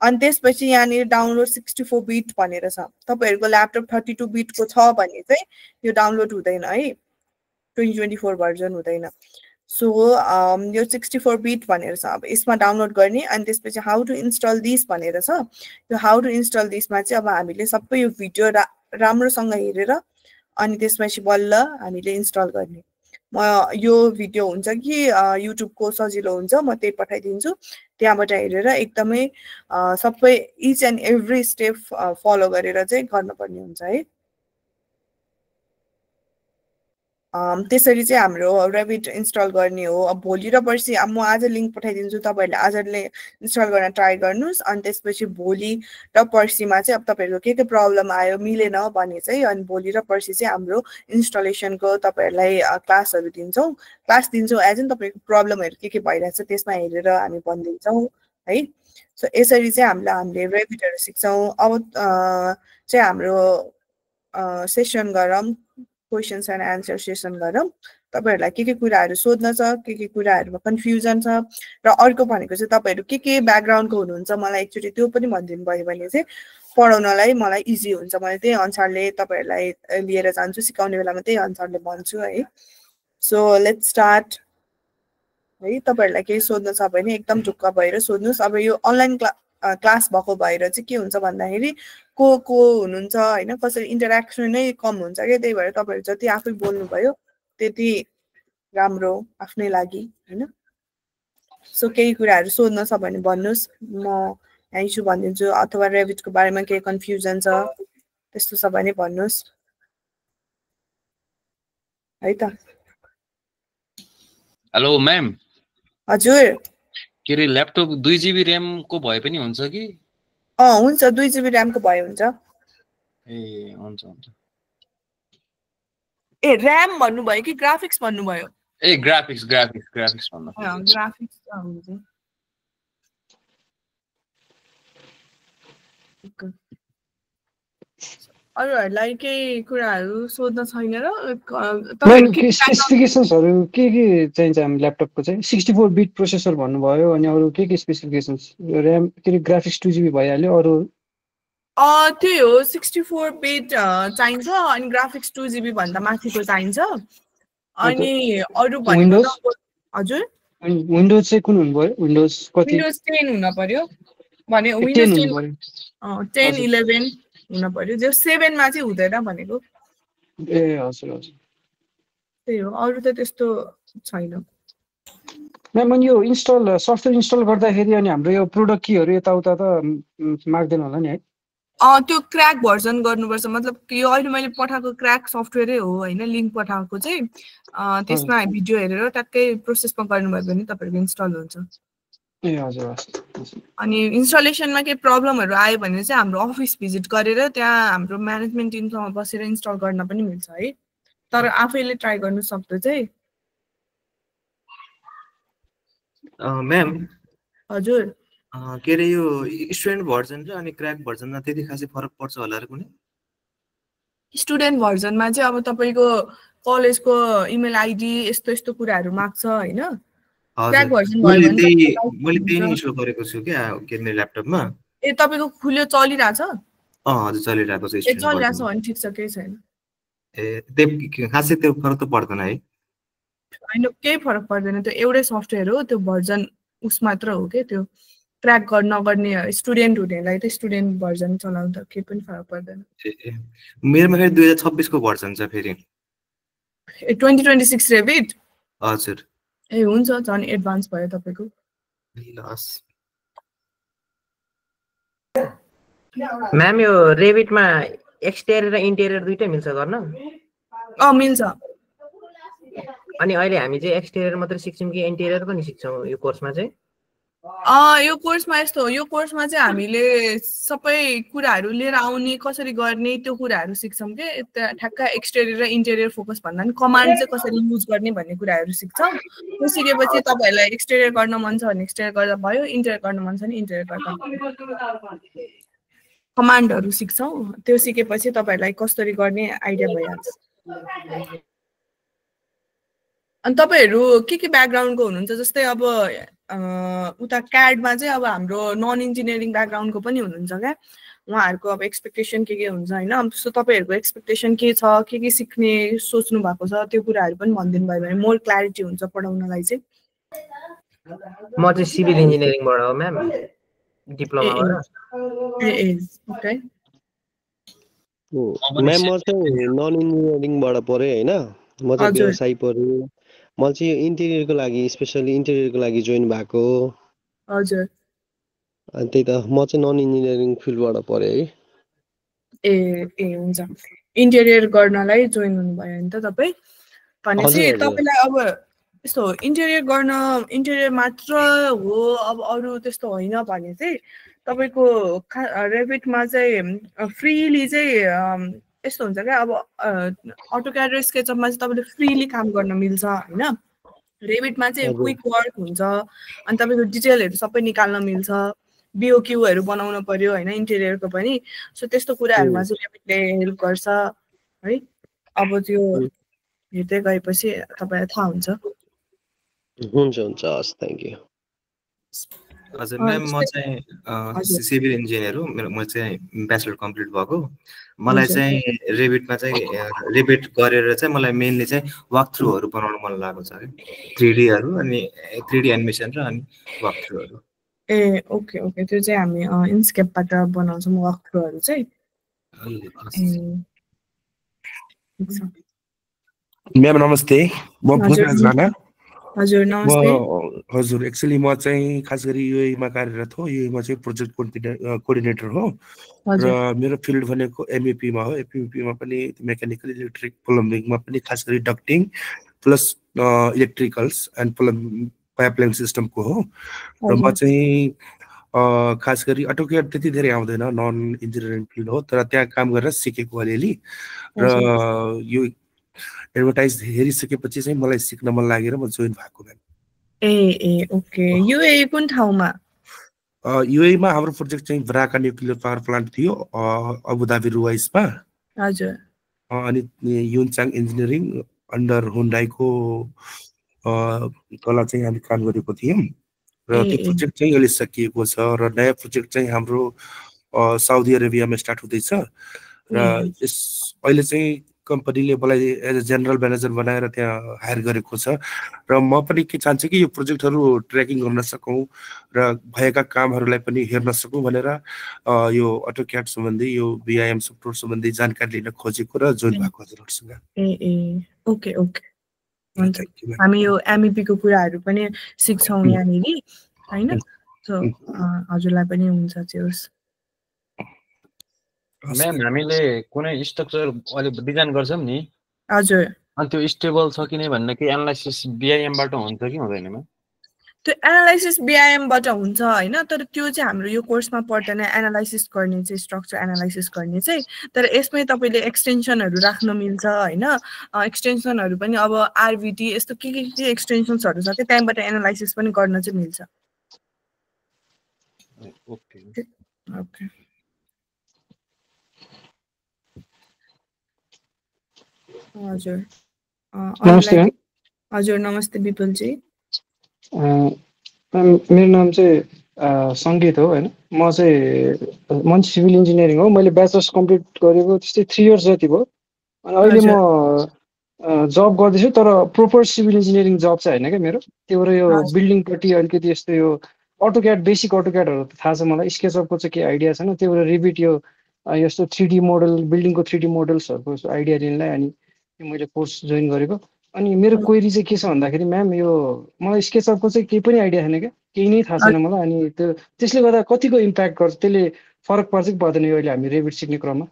अनि त्यसपछि यहाँनेरि डाउनलोड 64 बिट भनेर छ तपाईहरुको ल्यापटप 32 बिटको छ भने चाहिँ यो डाउनलोड हुँदैन है 2024 भर्जन हुँदैन सो यो 64 बिट भनेर छ अब यसमा डाउनलोड गर्ने अनि त्यसपछि हाउ टु इन्स्टल दिस भनेर छ यो हाउ टु इन्स्टल दिसमा चाहिँ अब हामीले सबै यो भिडियो राम्रोसँग हेरेर अनि त्यसपछि बल्ल हामीले इन्स्टल गर्ने म यो भिडियो हुन्छ कि युट्युबको सजिलो हुन्छ म त्यही पठाइदिन्छु त्यहाँबाट हेरेर एकदमै सबै each and every step follow गरेर चाहिँ गर्नुपर्ने हुन्छ है त्यसरी चाहिँ हाम्रो रेभिट इन्स्टल गर्ने हो अब भोलि र पर्सि म आज लिंक पठाइदिन्छु तपाईहरुले आजले इन्स्टल गर्न ट्राई गर्नुस् अनि त्यसपछि भोलि र पर्सिमा चाहिँ अब तपाईहरुको के प्रब्लम आयो मिलेन भने चाहिँ अनि भोलि र पर्सि चाहिँ हाम्रो इन्स्टलेसनको तपाईहरुलाई क्लासहरु दिन्छौं क्लास दिन्छौं एज इन तपाईहरुको प्रब्लमहरु के भइराछ त्यसमा हेरेर हामी भन्दिन्छौं है सो यसरी चाहिँ हामीले रेभिटहरु सिक्छौं अब चाहिँ हाम्रो सेसन गरौँ क्वेशन्स एन्ड आन्सर सेसन गरौँ तपाईहरुलाई के कुराहरु सोध्न छ के कुराहरुमा कन्फ्युजन छ र अर्को भनेको चाहिँ तपाईहरु के ब्याकग्राउन्डको हुनुहुन्छ मलाई एकचोटी त्यो पनि भनिदिनु भयो भने चाहिँ पढाउनलाई मलाई इजी हुन्छ मैले त्यही अनुसारले तपाईहरुलाई लिएर जान्छु सिकाउने बेलामा त्यही अनुसारले भन्छु है सो लेट्स स्टार्ट है तपाईहरुलाई के सोध्न छ भने एकदम ढुक्क भएर सोध्नुस् अब यो अनलाइन क्लास भएको भएर चाहिँ के हुन्छ भन्दाखेरि को हुनुहुन्छ होइन, कसरी इन्टरेक्सन नै कम हुन्छ क्या, त्यही भएर तपाईँहरू जति आफै बोल्नुभयो त्यति राम्रो आफ्नै लागि होइन। सो केही कुराहरू सोध्न छ भने भन्नुहोस्, म यहाँ छु भनिदिन्छु, अथवा रेभिटको बारेमा केही कन्फ्युजन छ त्यस्तो छ भने भन्नुहोस् है त। Hello ma'am. हजुर। के अरे ल्यापटप 2 GB ऱ्याम को भए पनि हुन्छ कि? हुन्छ, 2 GB ऱ्याम को भए हुन्छ। ए हुन्छ हुन्छ। ए ऱ्याम भन्नुभयो कि ग्राफिक्स भन्नुभयो? ए ग्राफिक्स भन्नु। ग्राफिक्स हुन्छ। अरूहरूलाई केही कुराहरू सोध्न छैन र? स्पेसिफिकेसन्सहरू के चाहिन्छ हामी ल्यापटपको चाहिँ? 64 बिट प्रोसेसर भन्नुभयो, अनि अरू के स्पेसिफिकेसन्स? ऱ्याम के अरे ग्राफिक्स 2 GB भइहाल्यो, अरू? त्यही हो, 64 बिट चाहिन्छ अनि ग्राफिक्स 2 GB भन्दा माथिको चाहिन्छ। अनि अरू भनेको हजुर विन्डोज चाहिँ कुन हुनुभयो? विन्डोज कति? विन्डोज 10 हुन पर्यो भने विन्डोज 10 11 हुन पर्यो, जो 7 मा चाहिँ हुँदैन भनेको। ए हजुर हजुर, त्यही हो, अरू त त्यस्तो छैन। म्याम अनि यो सफ्टवेयर इन्स्टल गर्दाखेरि अनि हाम्रो यो प्रोडक्ट कीहरू यताउता त माग्दैन होला नि है? त्यो क्र्याक भर्जन गर्नुपर्छ, मतलब यो अहिले मैले पठाएको क्र्याक सफ्टवेयरै हो होइन, लिङ्क पठाएको चाहिँ त्यसमा भिडियो हेरेर ट्याक्कै प्रोसेसमा गर्नुभयो भने तपाईँहरूको इन्स्टल हुन्छ। ए हजुर हजुर। अनि इन्स्टलेसनमा केही प्रब्लमहरू आयो भने चाहिँ हाम्रो अफिस भिजिट गरेर त्यहाँ हाम्रो म्यानेजमेन्ट टिमसँग बसेर इन्स्टल गर्न पनि मिल्छ है, तर आफैले ट्राई गर्नु सक्दो चाहिँ। म्याम हजुर के अरे यो स्टुडेन्ट भर्जन र अनि क्र्याक भर्जनमा त्यति खासै फरक पर्छ होला र कुनै? स्टुडेन्ट भर्जनमा चाहिँ अब तपाईँको कलेजको इमेल आइडी यस्तो यस्तो कुराहरू माग्छ होइन। क्र्याक भर्जन भयो भने मैले त्यही नै इन्स्टल गरेको छु क्या के मेरो ल्यापटपमा। ए तपाईँको खुल्यो चलिरहेछ? हजुर चलिरहेको छ। ए चलिरहेछ भने ठिक छ, केही छैन। ए त्यो खासै त्यो फरक त पर्दैन है? होइन केही फरक पर्दैन, त्यो एउटै सफ्टवेयर हो, त्यो भर्जन उस मात्र हो क्या, त्यो क्र्याक नगर्ने स्टुडेन्ट हुनेलाई त स्टुडेन्ट भर्जन चलाउँदा केही पनि फरक पर्दैन। मेरोमा फेरि 2026 को भर्जन छ फेरि। ए 2026 रेभिट? हजुर। ए हुन्छ, झन् एडभान्स भयो तपाईँको। म्याम यो रेभिटमा एक्सटेरियर र इन्टेरियर दुइटै मिल्छ गर्न? मिल्छ। अनि अहिले हामी चाहिँ एक्सटेरियर मात्रै सिक्छौँ कि इन्टेरियर पनि सिक्छौँ यो कोर्समा चाहिँ? यो कोर्समा यस्तो हो, यो कोर्समा चाहिँ हामीले सबै कुराहरू लिएर आउने, कसरी गर्ने त्यो कुराहरू सिक्छौँ कि ठ्याक्क एक्सटेरियर र इन्टेरियर फोकस भन्दा पनि कमान्ड चाहिँ कसरी युज गर्ने भन्ने कुराहरू सिक्छौँ। त्यो सिकेपछि तपाईँहरूलाई एक्सटेरियर गर्न मन छ भने एक्सटेरियर गर्दा भयो, इन्टेरियर गर्न मन छ भने इन्टेरियर गर्दा भयो। कमान्डहरू सिक्छौँ, त्यो सिकेपछि तपाईँहरूलाई कसरी गर्ने आइडिया भइहाल्छ। अनि तपाईँहरू के ब्याकग्राउन्डको हुनुहुन्छ? जस्तै अब उता क्याडमा चाहिँ अब हाम्रो नन इन्जिनियरिङ ब्याकग्राउन्डको पनि हुनुहुन्छ क्या, उहाँहरूको अब एक्सपेक्टेसन के हुन्छ होइन। सो तपाईँहरूको एक्सपेक्टेसन के छ, के सिक्ने सोच्नु भएको छ, त्यो कुराहरू पनि भनिदिनु भयो भने मोर क्ल्यारिटी हुन्छ पढाउनलाई चाहिँ। म चाहिँ सिभिल इन्जिनियरिङबाट हो म्याम, डिप्लोमाबाट। ओके म्याम म चाहिँ नन इन्जिनियरिङबाट पढेँ होइन, म चाहिँ व्यवसाय पढेँ। म चाहिँ इन्टेरियरको लागि स्पेसली इन्टेरियरको लागि जोइन भएको। हजुर। अनि त्यही त म चाहिँ नन इन्जिनियरिङ फिल्डबाट पढेँ है। ए हुन्छ, इन्टेरियर गर्नलाई जोइन हुनुभयो नि त तपाईँ भनेपछि तपाईँलाई अब यस्तो इन्टेरियर गर्न इन्टेरियर मात्र हो, अब अरू त्यस्तो होइन भने चाहिँ तपाईँको रेभिटमा चाहिँ फ्रीली चाहिँ यस्तो हुन्छ क्या। अब अटोक्याड र स्केचअपमा चाहिँ तपाईँले फ्रीली काम गर्न मिल्छ होइन। रेभिटमा चाहिँ क्विक वर्क हुन्छ अनि तपाईँको डिटेलहरू सबै निकाल्न मिल्छ, बिओक्यूहरू बनाउनु पर्यो होइन इन्टेरियरको पनि। सो त्यस्तो कुराहरूमा चाहिँ रेभिटले हेल्प गर्छ है। अब त्यो हेर्दै गएपछि तपाईँलाई थाहा हुन्छ। हुन्छ हस्, थ्याङ्क यू। हजुर म्याम, म चाहिँ सिभिल इन्जिनियर हो, म चाहिँ ब्याचलर कम्प्लिट भएको। मलाई चाहिँ रेभिटमा चाहिँ रेभिट गरेर चाहिँ मलाई मेनली चाहिँ वाक थ्रुहरू बनाउन मन लागेको छ है, 3Dहरू अनि 3D एनिमेसन र अनि वाक थ्रुहरू। ए ओके ओके त्यो चाहिँ हामी इन्स्केपबाट बनाउँछौँ वक थ्रुहरू चाहिँ म्याम नमस्ते म भुजराज राणा हजुर नमस्ते हजुर एक्चुअली म चाहिँ खास गरी युएमा कार्यरत हो युएमा चाहिँ प्रोजेक्ट कोअर्डिनेटर हो र मेरो फिल्ड भनेको एमइपीमा हो एमइपीमा पनि मेकानिकल इलेक्ट्रिक प्लम्बिङमा पनि खास गरी डक्टिङ प्लस इलेक्ट्रिकल्स एन्ड पाइपलाइन सिस्टमको हो र म चाहिँ खास गरी अटोक्याड त्यति धेरै आउँदैन नन इन्जिनियरिङ फिल्ड हो तर त्यहाँ काम गरेर सिकेको अलिअलि र यो एडभर्टाइज हेरिसकेपछि चाहिँ मलाई सिक्न मन लागेर म जोइन भएको म्याम ए ओके युए कुन ठाउँमा युएमा हाम्रो प्रोजेक्ट चाहिँ ब्राका न्युक्लियर पावर प्लान्ट थियो अबुधाबी रुवाइसमा हजुर अनि युनचाङ इन्जिनियरिङ अन्डर हुन्डाईको तल चाहिँ हामी काम गरेको थियौँ र त्यो प्रोजेक्ट चाहिँ अहिले सकिएको छ र नयाँ प्रोजेक्ट चाहिँ हाम्रो साउदी अरेबियामा स्टार्ट हुँदैछ र यस अहिले चाहिँ कम्पनीले मलाई एज अ जेनरल म्यानेजर बनाएर त्यहाँ हायर गरेको छ र म पनि के चाहन्छु कि यो प्रोजेक्टहरू ट्र्याकिङ गर्न सकौँ र भएका कामहरूलाई पनि हेर्न सकौँ भनेर यो अटोक्याड सम्बन्धी यो बिआइएम सफ्टवेयर सम्बन्धी जानकारी लिन खोजेको र जोइन भएको हजुरहरूसँग ओके ओके हुन्छ हामी यो एमइपी को कुराहरू पनि सिक्छौँ यहाँनिर हैन सो हजुरलाई पनि हुन्छ चाहिँ म्याम हामीले कुनै स्ट्रक्चर अहिले डिजाइन गर्छौँ नि हजुर अनि त्यो स्टेबल छ कि नै भन्ने कि एनालाइसिस बिआइएम बाट हुन्छ कि हुँदैन म्याम त्यो एनालाइसिस बिआइएम बाट हुन्छ हैन तर त्यो चाहिँ हाम्रो यो कोर्समा पर्दैन एनालाइसिस गर्ने चाहिँ स्ट्रक्चर एनालाइसिस गर्ने चाहिँ तर यसमै तपाईले एक्सटेन्सनहरू राख्न मिल्छ हैन एक्सटेन्सनहरू पनि अब आरभिटी यस्तो के एक्सटेन्सन्सहरू छ त्यहाँबाट एनालाइसिस पनि गर्न चाहिँ मिल्छ ओके ओके हजुर नमस्ते हजुर नमस्ते विपुल जी मेरो नाम चाहिँ सङ्गीत हो हैन म चाहिँ मञ्च सिभिल इन्जिनियरिङ हो मैले ब्याचलर्स कम्प्लिट गरेको त्यस्तै 3 इयर्स जति भयो अनि अहिले म जब गर्दैछु तर प्रोपर सिभिल इन्जिनियरिङ जब चाहिँ हैन के मेरो त्यो भएर यो बिल्डिङपट्टि अलिकति यस्तो यो अटोक्याड बेसिक अटोक्याडहरू थाहा छ मलाई स्केचअपको चाहिँ के आइडिया छैन त्यो भएर रिबिट यो यस्तो 3D मोडल बिल्डिङको 3D मोडल्सहरूको आइडिया लिनलाई अनि मैले कोर्स जोइन गरेको अनि मेरो क्वेरी चाहिँ के छ भन्दाखेरि म्याम यो मलाई स्केचअपको चाहिँ केही पनि आइडिया छैन क्या केही नै थाहा छैन मलाई अनि त्यो त्यसले गर्दा कतिको इम्प्याक्ट गर्छ त्यसले फरक पर्छ कि पर्दैन यो अहिले हामी रेबिट सिक्ने क्रममा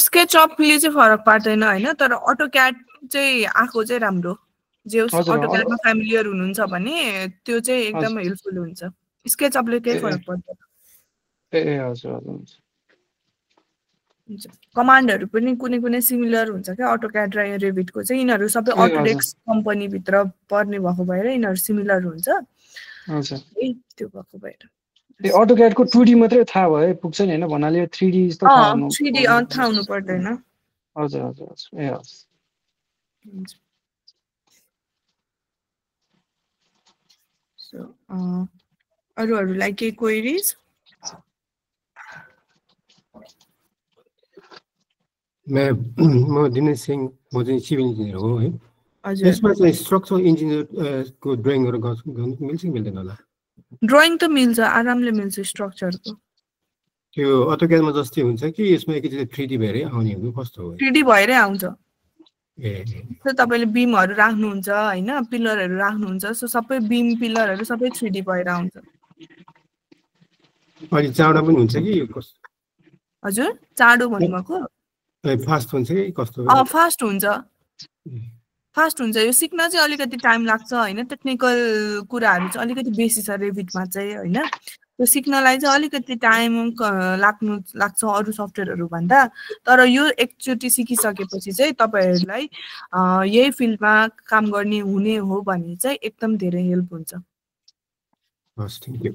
स्केचअपले चाहिँ फरक पार्दैन हैन तर अटोक्याड चाहिँ आएको चाहिँ राम्रो जे अटोक्याडमा फ्यामिलियर हुनुहुन्छ भने त्यो चाहिँ एकदम हेल्पफुल हुन्छ स्केचअपले केही फरक पर्दैन ए हजुर हजुर कमान्डहरू पनि कुनै सिमिलर हुन्छ क्या अटोक्याड र रेबिटको चाहिँ यिनीहरू सबै अटोडेस्क कम्पनी भित्र पर्ने भएको भएर यिनीहरू सिमिलर हुन्छ हजुर त्यो भएको भएर ए अटोक्याडको 2D मात्रै थाहा भयो पुग्छ नि हैन भन्नाले 3D जस्तो थाहा हुनु 3D थाहा हुनु पर्दैन हजुर हजुर हजुर ए हजुर सो अरूहरूलाई के क्वेरीज म दिनेश सिंह म चाहिँ सिभिल इन्जिनियर हो है यसमा चाहिँ स्ट्रक्चरल इन्जिनियरको ड्रइङहरू गर्नु मिल्छ कि मिल्दैन होला ड्रइङ त मिल्छ आरामले मिल्छ स्ट्रक्चरको त्यो अटोक्याडमा जस्तै हुन्छ कि यसमा एकैचोटि 3D भएरै आउने हो कस्तो हो 3D भएरै आउँछ ए सो तपाईले बीमहरू राख्नुहुन्छ हैन पिलरहरू राख्नुहुन्छ सो सबै बीम पिलरहरू सबै 3D भएर आउँछ अनि चाँडो पनि हुन्छ कि कस्तो हजुर चाँडो भन्नुभएको फास्ट हुन्छ कि कस्तो फास्ट हुन्छ यो सिक्न चाहिँ अलिकति टाइम लाग्छ हैन टेक्निकल कुराहरू चाहिँ अलिकति बेसी छ रेबिटमा चाहिँ हैन त्यो सिक्नलाई चाहिँ अलिकति टाइम लाग्छ अरू सफ्टवेयरहरू भन्दा तर यो एकचोटि सिकिसकेपछि चाहिँ तपाईहरुलाई यही फिल्डमा काम गर्ने हुने हो भने चाहिँ एकदम धेरै हेल्प हुन्छ हस् थ्यांक यू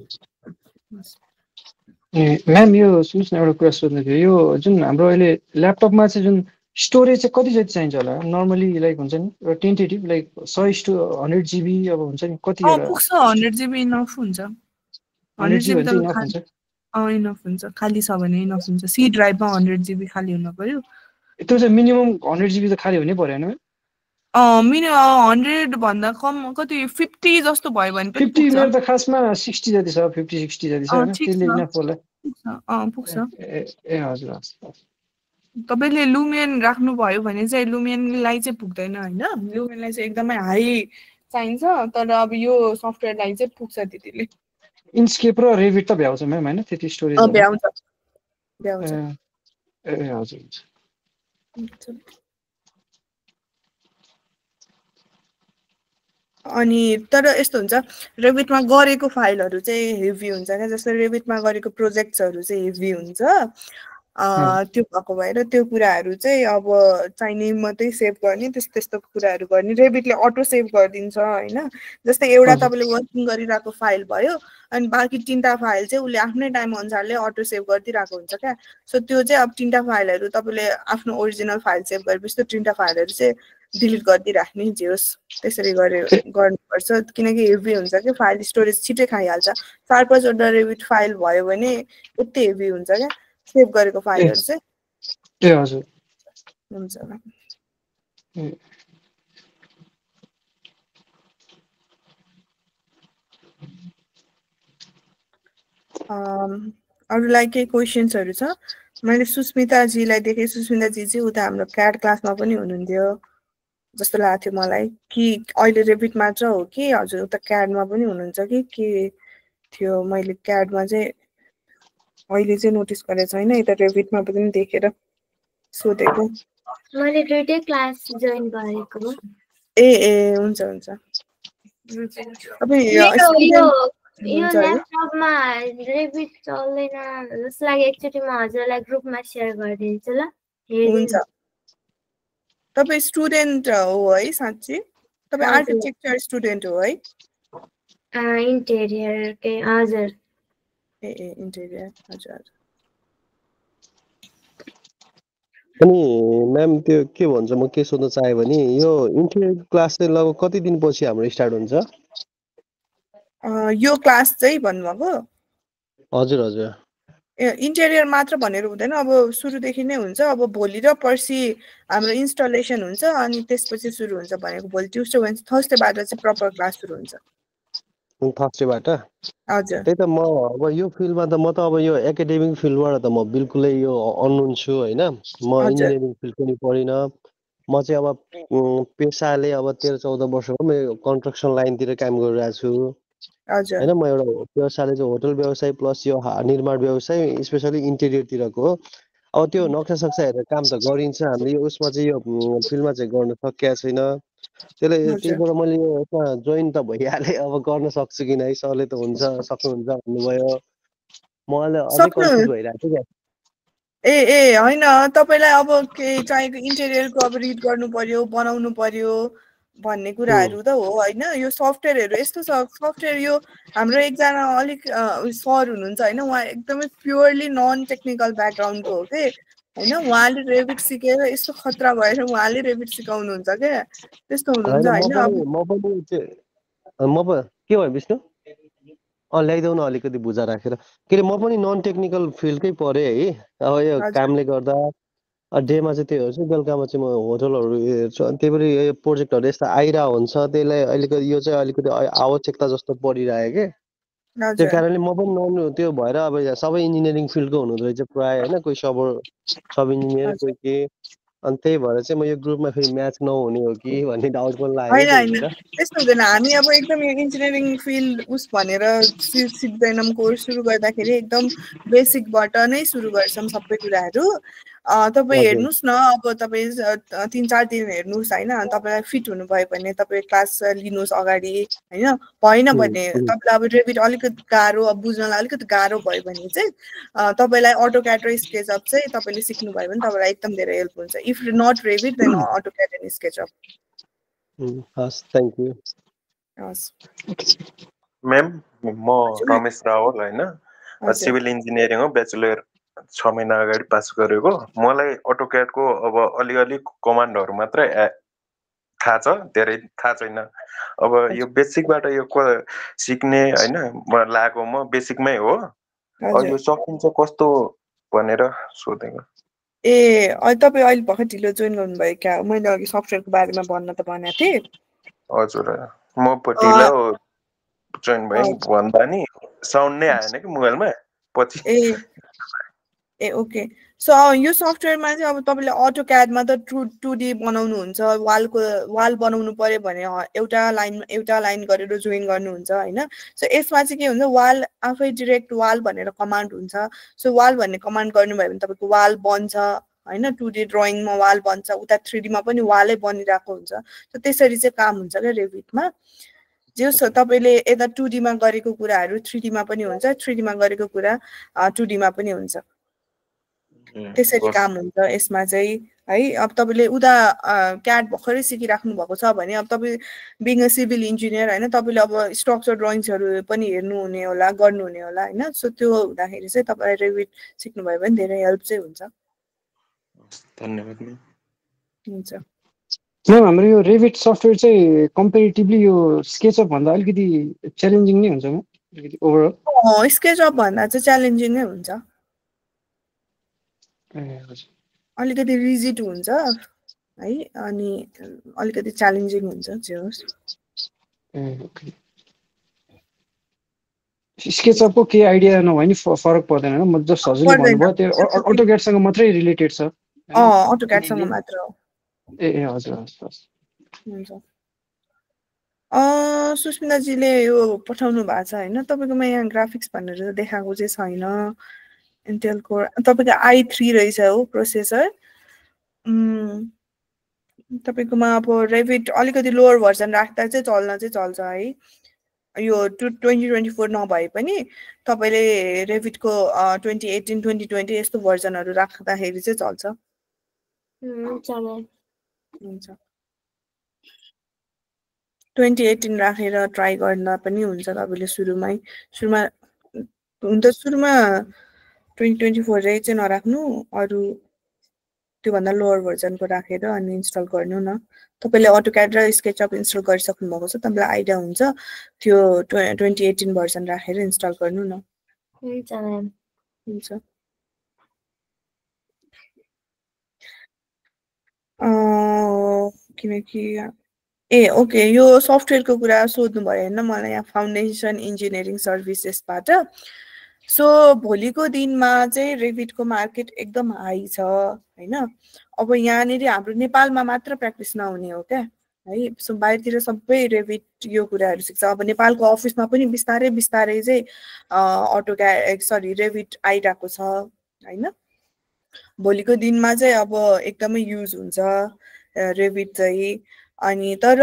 म्याम यो सुन्नुस् न एउटा कुरा सोध्नु थियो यो जुन हाम्रो अहिले ल्यापटपमा चाहिँ जुन स्टोरेज चाहिँ कति जति चाहिन्छ होला नर्मली लाइक हुन्छ नि टेन्टेटिभ लाइक 100 to 100 GB अब हुन्छ नि कति पुग्छ 100 GB इनफ हुन्छ 100 GB त इनफ हुन्छ खाली छ भने इनफ हुन्छ सी ड्राइभमा 100 GB खाली हुन पर्यो त्यो चाहिँ मिनिमम 100 GB त खाली हुनै पर्यो हैन मिनिमम 100 भन्दा कम कति 50 जस्तो भयो भने पनि 50 मेरो त खासमा 60 जति छ 50-60 जति छ हैन ठिक त्यसले छ इनफ होला पुग्छ ए हजुर तपाईले लुमेन राख्नुभयो भने चाहिँ लुमेनलाई चाहिँ पुग्दैन हैन लुमेनलाई चाहिँ एकदमै हाई चाहिन्छ तर अब यो सफ्टवेयरलाई चाहिँ पुग्छ त्यतिले इन्स्केप र रेभिट त भ्याउँछ म्याम हैन त्यति स्टोरेज भ्याउँछ ए हजुर अनि तर यस्तो हुन्छ रेभिटमा गरेको फाइलहरु चाहिँ हेभी हुन्छ क्या जस्तो रेभिटमा गरेको प्रोजेक्ट्सहरु चाहिँ हेभी हुन्छ त्यो भएको भएर त्यो कुराहरु चाहिँ अब चाहिने मात्रै सेभ गर्ने त्यस्तो कुराहरु गर्ने रेभिटले अटो सेभ गरिदिन्छ हैन जस्तै एउटा तपाईले वर्किङ गरिराको फाइल भयो अनि बाँकी 3टा फाइल चाहिँ उले आफ्नै टाइम अनुसारले अटो सेभ गरिदिराको हुन्छ क्या सो त्यो चाहिँ अब 3टा फाइलहरु तपाईले आफ्नो ओरिजिनल फाइल सेभ गरेपछि त्यो 3टा फाइलहरु चाहिँ डिलिट गरिदिराख्ने जे होस् त्यसरी गर्नुपर्छ किनकि हेभी हुन्छ के फाइल स्टोरेज छिटै खाइहाल्छ 4-5 वटा रेभिट फाइल भयो भने यति हेभी हुन्छ क्या सेभ गरेको फाइलहरु चाहिँ ए हजुर हुन्छ अरूलाई केही क्वेशन्सहरु छ मैले सुस्मिता जीलाई देखे सुस्मिता जी चाहिँ उता हाम्रो क्याड क्लासमा पनि हुनुहुन्थ्यो जस्तो लाग्थ्यो मलाई कि अहिले रेभिट मात्र हो कि हजुर उता क्याडमा पनि हुनुहुन्छ कि के थियो मैले क्याडमा चाहिँ अहिले चाहिँ नोटिस गरेको छैन यता रेभिटमा पनि देखेर सोधेको मैले दुईटै क्लास जोइन गरेको ए हुन्छ अब यो ल्यापटपमा रेभिट चल्दैन जस्तो लाग्यो एकचोटि म हजुरलाई ग्रुपमा शेयर गरिदिन्छु ल हुन्छ तपाई स्टुडेन्ट हो है साच्चै तपाई आर्किटेक्चर स्टुडेन्ट हो है इन्टेरियर के हजुर इन्टेरियर हजुर अनि म्याम त्यो के भन्छ म के सोध्न चाहे भने यो इन्टेरियर क्लास चाहिँ लगभग कति दिनपछि हाम्रो स्टार्ट हुन्छ यो क्लास चाहिँ भन्नुभएको हजुर हजुर इन्टेरियर मात्र भनेर हुँदैन अब सुरुदेखि नै हुन्छ अब भोलि र पर्सि हाम्रो इन्स्टलेसन हुन्छ अनि त्यसपछि सुरु हुन्छ भनेको भोलि ट्युसडे वेन्सडे थर्सडेबाट चाहिँ प्रपर क्लास सुरु हुन्छ थर्सडेबाट हजुर त्यही त म अब यो फिल्डमा त म त अब यो एकाडेमिक फिल्डबाट त म बिल्कुलै यो अननोन छु हैन म इन्जिनियरिङ फिल्ड पनि पढिन म चाहिँ अब पेसाले अब 13-14 वर्षको म कन्स्ट्रक्सन लाइनतिर काम गरिरहेको छु हैन म एउटा पेसाले चाहिँ होटल व्यवसाय प्लस यो निर्माण व्यवसाय स्पेशली इन्टेरियरतिरको हो अब त्यो नक्सा सक्सा हेरेर काम त गरिन्छ हामीले यो उसमा चाहिँ यो फिल्डमा चाहिँ गर्न सकिएको छैन त्यसले त्यहीबाट मैले यो यसमा जोइन त भइहाले अब गर्न सक्छु कि नै सरले त हुन्छ सक्नुहुन्छ भन्नुभयो म अहिले अझै कन्फ्युज भइरहेको छु क्या हैन तपाईलाई अब के चाहिएको इन्टेरियरको अब रिड गर्नु पर्यो बनाउनु पर्यो भन्ने कुराहरु त हो हैन यो सफ्टवेयरहरु यस्तो छ सफ्टवेयर यो हाम्रो एकजना अलिक सर हुनुहुन्छ हैन उहाँ एकदमै प्योरली नन टेक्निकल ब्याकग्राउन्डको हो के हैन उहाँले रेभिट सिकेर यस्तो खतरा भएर उहाँले रेभिट सिकाउनुहुन्छ के त्यस्तो हुनुहुन्छ हैन म पनि के भयो विष्णु ल्याइदेऊ न अलिकति बुझा राखेर के म पनि नन टेक्निकल फिल्डकै परे है अब यो कामले गर्दा डेमा चाहिँ त्यही हो बेलुकामा चाहिँ म होटलहरू हेर्छु अनि त्यही पनि यो प्रोजेक्टहरू यस्तो आइरहेको हुन्छ त्यसलाई अलिकति यो चाहिँ अलिकति आवश्यकता जस्तो परिरहेको के त्यो कारणले म पनि नन त्यो भएर अब सबै इन्जिनियरिङ फिल्डको हुनुहुँदो रहेछ प्रायः होइन कोही सब इन्जिनियर कोही के अनि त्यही भएर चाहिँ म यो ग्रुपमा फेरि म्याच नहुने हो कि भन्ने डाउट पनि लाग्यो त्यस्तो हुँदैन हामी अब एकदम यो इन्जिनियरिङ फिल्ड उस भनेर सिक्दैनौँ कोर्स सुरु गर्दाखेरि एकदम बेसिकबाट नै सुरु गर्छौँ सबै कुराहरू तपाईँ हेर्नुहोस् न अब तपाईँ 3-4 दिन हेर्नुहोस् होइन तपाईँलाई फिट हुनुभयो भने तपाईँ क्लास लिनुहोस् अगाडि होइन भएन भने तपाईँलाई अब रेभिट अलिकति गाह्रो अब बुझ्नलाई अलिकति गाह्रो भयो भने चाहिँ तपाईँलाई अटोक्याड र स्केचअप चाहिँ तपाईँले सिक्नुभयो भने तपाईँलाई एकदम धेरै हेल्प हुन्छ if not Revit then AutoCAD and SketchUp हस् थ्याङ्क यू म्याम म रमेश रावल होइन सिभिल इन्जिनियरिङ हो ब्याचलर 6 महिना अगाडि पास गरेको मलाई अटोक्याडको अब अलिअलि कमान्डहरू मात्रै थाहा छ धेरै थाहा छैन अब यो बेसिकबाट यो सिक्ने होइन लागेको म बेसिकमै हो अब यो सकिन्छ कस्तो भनेर सोधेको तपाईँ अहिले भर्खर ढिलो जोइन गर्नुभयो क्या? मैले अघि सफ्टवेयरको बारेमा भन्न त भनेको थिएँ। हजुर म ढिलो जोइन भएँ भन्दा नि साउन्ड नै आएन कि मोबाइलमा पछि। ओके। सो यो सफ्टवेयरमा चाहिँ अब तपाईँले अटोक्याडमा त 2D बनाउनुहुन्छ, वाल बनाउनु पर्यो भने एउटा लाइन गरेर जोइन गर्नुहुन्छ होइन। सो यसमा चाहिँ के हुन्छ, वाल आफै डिरेक्ट वाल भनेर कमान्ड हुन्छ। सो वाल भन्ने कमान्ड गर्नुभयो भने तपाईँको वाल बन्छ होइन। 2D ड्रइङमा वाल बन्छ, उता 3Dमा पनि वालै बनिरहेको हुन्छ। सो त्यसरी चाहिँ काम हुन्छ क्या रेभिटमा। जे होस् तपाईँले यता 2Dमा गरेको कुराहरू 3Dमा पनि हुन्छ, 3Dमा गरेको कुरा 2Dमा पनि हुन्छ। त्यसरी काम हुन्छ यसमा चाहिँ है। अब तपाईँले उता क्याड भर्खरै सिकिराख्नु भएको छ भने अब तपाईँ बिङ अ सिभिल इन्जिनियर होइन, तपाईँले अब स्ट्रक्चर ड्रइङ्सहरू पनि हेर्नुहुने होला, गर्नुहुने होला होइन। सो त्यो हुँदाखेरि चाहिँ तपाईँलाई रेभिट सिक्नुभयो भने धेरै हेल्प चाहिँ हुन्छ। धन्यवाद। हुन्छ म्याम, हाम्रो यो रेभिट सफ्टवेयर चाहिँ कम्पेरिटिभली यो स्केचअप भन्दा अलिकति च्यालेन्जिङ नै हुन्छ अलिकति ओभरअल? स्केचअप भन्दा चाहिँ च्यालेन्जिङ नै हुन्छ, अलिकति रिजिड हुन्छ है, अनि अलिकति च्यालेन्जिङ हुन्छ जे होस्। स्केचअपको केही आइडिया नभए नि फरक पर्दैन होइन? म जस्ट हजुरले भन्नुभयो त्यो अटोक्याडसँग मात्रै रिलेटेड छ। अटोक्याडसँग मात्र हो। हजुर हजुर। हुन्छ। सुस्मिताजीले यो पठाउनु भएको छ होइन, तपाईँकोमा यहाँ ग्राफिक्स भनेर देखाएको चाहिँ छैन। इन्टेल कोर तपाईँको i3 रहेछ हो प्रोसेसर। तपाईँकोमा अब रेभिट अलिकति लोवर भर्जन राख्दा चाहिँ चल्छ है। यो 2024 नभए पनि तपाईँले रेभिटको 2018 2020 यस्तो भर्जनहरू राख्दाखेरि चाहिँ चल्छ। हुन्छ। 2018 राखेर ट्राई गर्दा पनि हुन्छ तपाईँले सुरुमा 2024 चाहिँ नराख्नु, अरू त्योभन्दा लोवर भर्जनको राखेर अनि इन्स्टल गर्नु न। तपाईँले अटोक्याड र स्केचअप इन्स्टल गरिसक्नु भएको छ, तपाईँलाई आइडिया हुन्छ त्यो 2018 भर्जन राखेर इन्स्टल गर्नु न। हुन्छ। किनकि ओके, यो सफ्टवेयरको कुरा सोध्नु भयो होइन मलाई यहाँ फाउन्डेसन इन्जिनियरिङ सर्भिसेसबाट। सो भोलिको दिनमा चाहिँ रेभिटको मार्केट एकदम हाई छ होइन। अब यहाँनिर हाम्रो नेपालमा मात्र प्र्याक्टिस नहुने हो क्या है। सो बाहिरतिर सबै रेभिट यो कुराहरू सिक्छ। अब नेपालको अफिसमा पनि बिस्तारै बिस्तारै चाहिँ रेभिट आइरहेको छ होइन। भोलिको दिनमा चाहिँ अब एकदमै युज हुन्छ रेभिट चाहिँ। अनि तर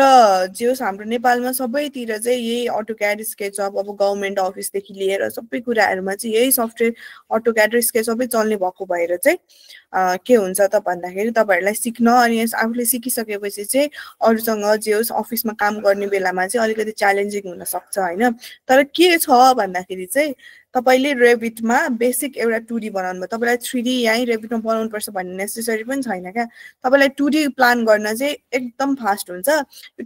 जे होस् हाम्रो नेपालमा सबैतिर चाहिँ यही अटोक्याड स्केचअप, अब गभर्मेन्ट अफिसदेखि लिएर सबै कुराहरूमा चाहिँ यही सफ्टवेयर अटोक्याड र स्केचअपै चल्ने भएको भएर चाहिँ के हुन्छ त भन्दाखेरि तपाईँहरूलाई सिक्न अनि आफूले सिकिसकेपछि चाहिँ अरूसँग जे होस् अफिसमा काम गर्ने बेलामा चाहिँ अलिकति च्यालेन्जिङ हुनसक्छ होइन। तर के छ भन्दाखेरि चाहिँ तपाईँले रेभिटमा बेसिक एउटा 2D बनाउनु भयो, तपाईँलाई 3D यहीँ रेभिटमा बनाउनुपर्छ भन्ने नेसेसरी पनि छैन क्या। तपाईँलाई 2D प्लान गर्न चाहिँ एकदम फास्ट हुन्छ।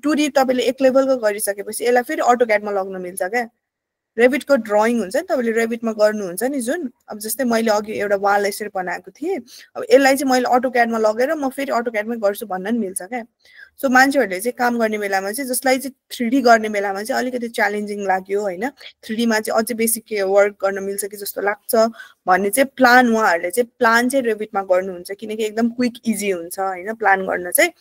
2D तपाईँले एक लेभलको गरिसकेपछि यसलाई फेरि अटोक्याडमा लग्न मिल्छ क्या। रेभिटको ड्रइङ हुन्छ नि, तपाईँले रेभिटमा गर्नुहुन्छ नि जुन, अब जस्तै मैले अघि एउटा वाल यसरी बनाएको थिएँ, अब यसलाई चाहिँ मैले अटोक्याडमा लगेर म फेरि अटोक्याडमै गर्छु भन्न नि मिल्छ क्या। सो मान्छेहरूले चाहिँ काम गर्ने बेलामा चाहिँ जसलाई चाहिँ 3D गर्ने बेलामा चाहिँ अलिकति च्यालेन्जिङ लाग्यो होइन, 3Dमा चाहिँ अझै बेसी के वर्क गर्न मिल्छ कि जस्तो लाग्छ भन्ने चाहिँ प्लान उहाँहरूले चाहिँ प्लान चाहिँ रेभिटमा गर्नुहुन्छ, किनकि एकदम क्विक इजी हुन्छ होइन प्लान गर्न चाहिँ।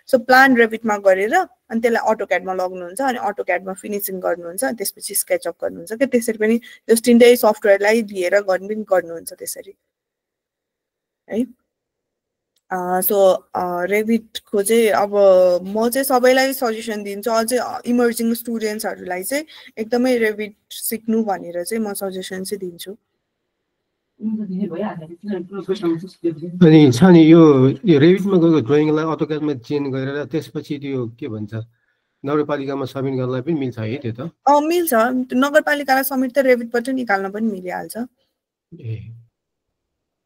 सो प्लान रेभिटमा गरेर अनि त्यसलाई अटोक्याडमा लग्नुहुन्छ अनि अटोक्याडमा फिनिसिङ गर्नुहुन्छ, त्यसपछि स्केचअप गर्नुहुन्छ क्या। त्यसरी पनि त्यस तिनटै सफ्टवेयरलाई लिएर गर्नुहुन्छ त्यसरी है। सो रेभिटको चाहिँ अब म चाहिँ सबैलाई सजेसन दिन्छु, अझै इमर्जिङ स्टुडेन्ट्सहरूलाई चाहिँ एकदमै रेभिट सिक्नु भनेर चाहिँ म सजेसन चाहिँ दिन्छु। अनि छ नि यो रेभिटमा गएको ड्रइङलाई अटोक्याडमा चेन्ज गरेर त्यसपछि त्यो के भन्छ नगरपालिकामा सबमिट गर्नलाई पनि मिल्छ है त्यो त? मिल्छ, नगरपालिकालाई सब्मिट त रेभिटबाट निकाल्न पनि मिलिहाल्छ।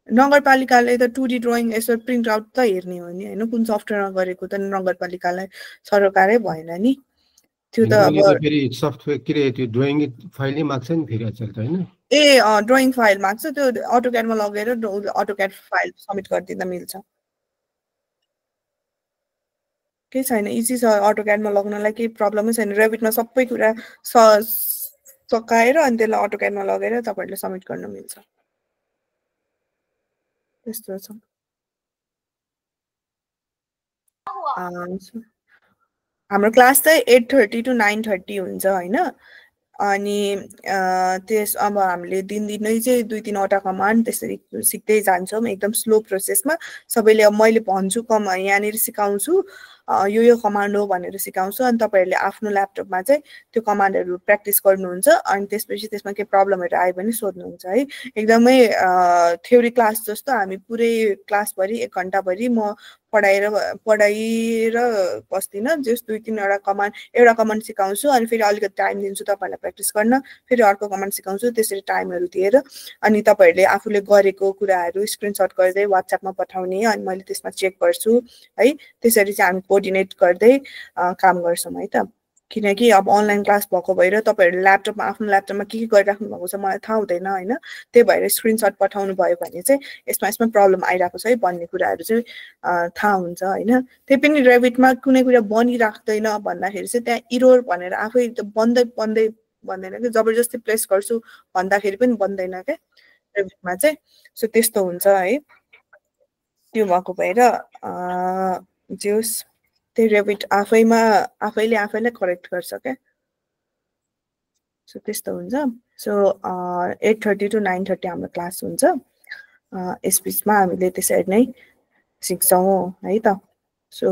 नगरपालिकाले त 2D ड्रइङ यसो प्रिन्ट आउट त हेर्ने हो नि होइन, कुन सफ्टवेयरमा गरेको त नगरपालिकालाई सरकारै भएन नि त्यो त। अब फेरि सफ्टवेयर के रे त्यो ड्रइङ फाइलै माग्छ नि फेरि आजकल त होइन। ए ड्रइङ फाइल माग्छ त्यो अटोक्याडमा लगेर अटोक्याड फाइल सबमिट गरिदिँदा मिल्छ केही छैन इजी छ अटोक्याडमा लग्नलाई केही प्रब्लमै छैन रेभिटमा सबै कुरा सकाएर अनि त्यसलाई अटोक्याडमा लगेर तपाईहरुले सबमिट गर्न मिल्छ त्यस्तो छ हाम्रो क्लास चाहिँ 8:30 to 9:30 हुन्छ हैन अनि त्यस अब हामीले दिनदिनै चाहिँ 2-3 वटा कमान्ड त्यसरी सिक्दै जान्छौं एकदम स्लो प्रोसेसमा सबैले अब मैले भन्छु यहाँनिर सिकाउँछु यो कमान्ड हो भनेर सिकाउँछु अनि तपाईहरुले आफ्नो ल्यापटपमा चाहिँ त्यो कमान्डहरु प्र्याक्टिस गर्नुहुन्छ अनि त्यसपछि त्यसमा के प्रब्लमहरु आयो भने सोध्नुहुन्छ है एकदमै थ्योरी क्लास जस्तो हामी पुरै क्लास भरि 1 घण्टा भरि म पढाएर बस्दिन जस्ट 2-3 वटा एउटा कमान्ड सिकाउँछु अनि फेरि अलिकति टाइम दिन्छु तपाईहरुलाई प्र्याक्टिस गर्न फेरि अर्को कमान्ड सिकाउँछु त्यसरी टाइमहरु दिएर अनि तपाईहरुले आफूले गरेको कुराहरु स्क्रिनशट गर्दै WhatsApp मा पठाउने अनि मैले त्यसमा चेक गर्छु है त्यसरी चाहिँ हामी कोअर्डिनेट गर्दै काम गर्छौं है त किनकि अब अनलाइन क्लास भएको भएर तपाईहरुले ल्यापटपमा आफ्नो ल्यापटपमा के गरिराख्नु भएको छ मलाई थाहा हुँदैन हैन त्यही भएर स्क्रिनशट पठाउनु भयो भने चाहिँ यसमा प्रब्लम आइराको छ है भन्ने कुराहरु चाहिँ थाहा हुन्छ हैन त्यही पनि रेभिटमा कुनै कुरा बनिराख्दैन भन्दाखेरि चाहिँ त्यहाँ एरर भनेर आफै बन्दै भन्दैन के जबरजस्ती प्लेस गर्छु भन्दाखेरि पनि बन्दैन के रेभिटमा चाहिँ सो त्यस्तो हुन्छ है त्यो भएको भएर जोस त्यो रेभिट आफैले करेक्ट गर्छ के सो त्यस्तो हुन्छ सो 8:30 to 9:30 हाम्रो क्लास हुन्छ यस बीचमा हामीले त्यसरी नै सिक्छौं है त सो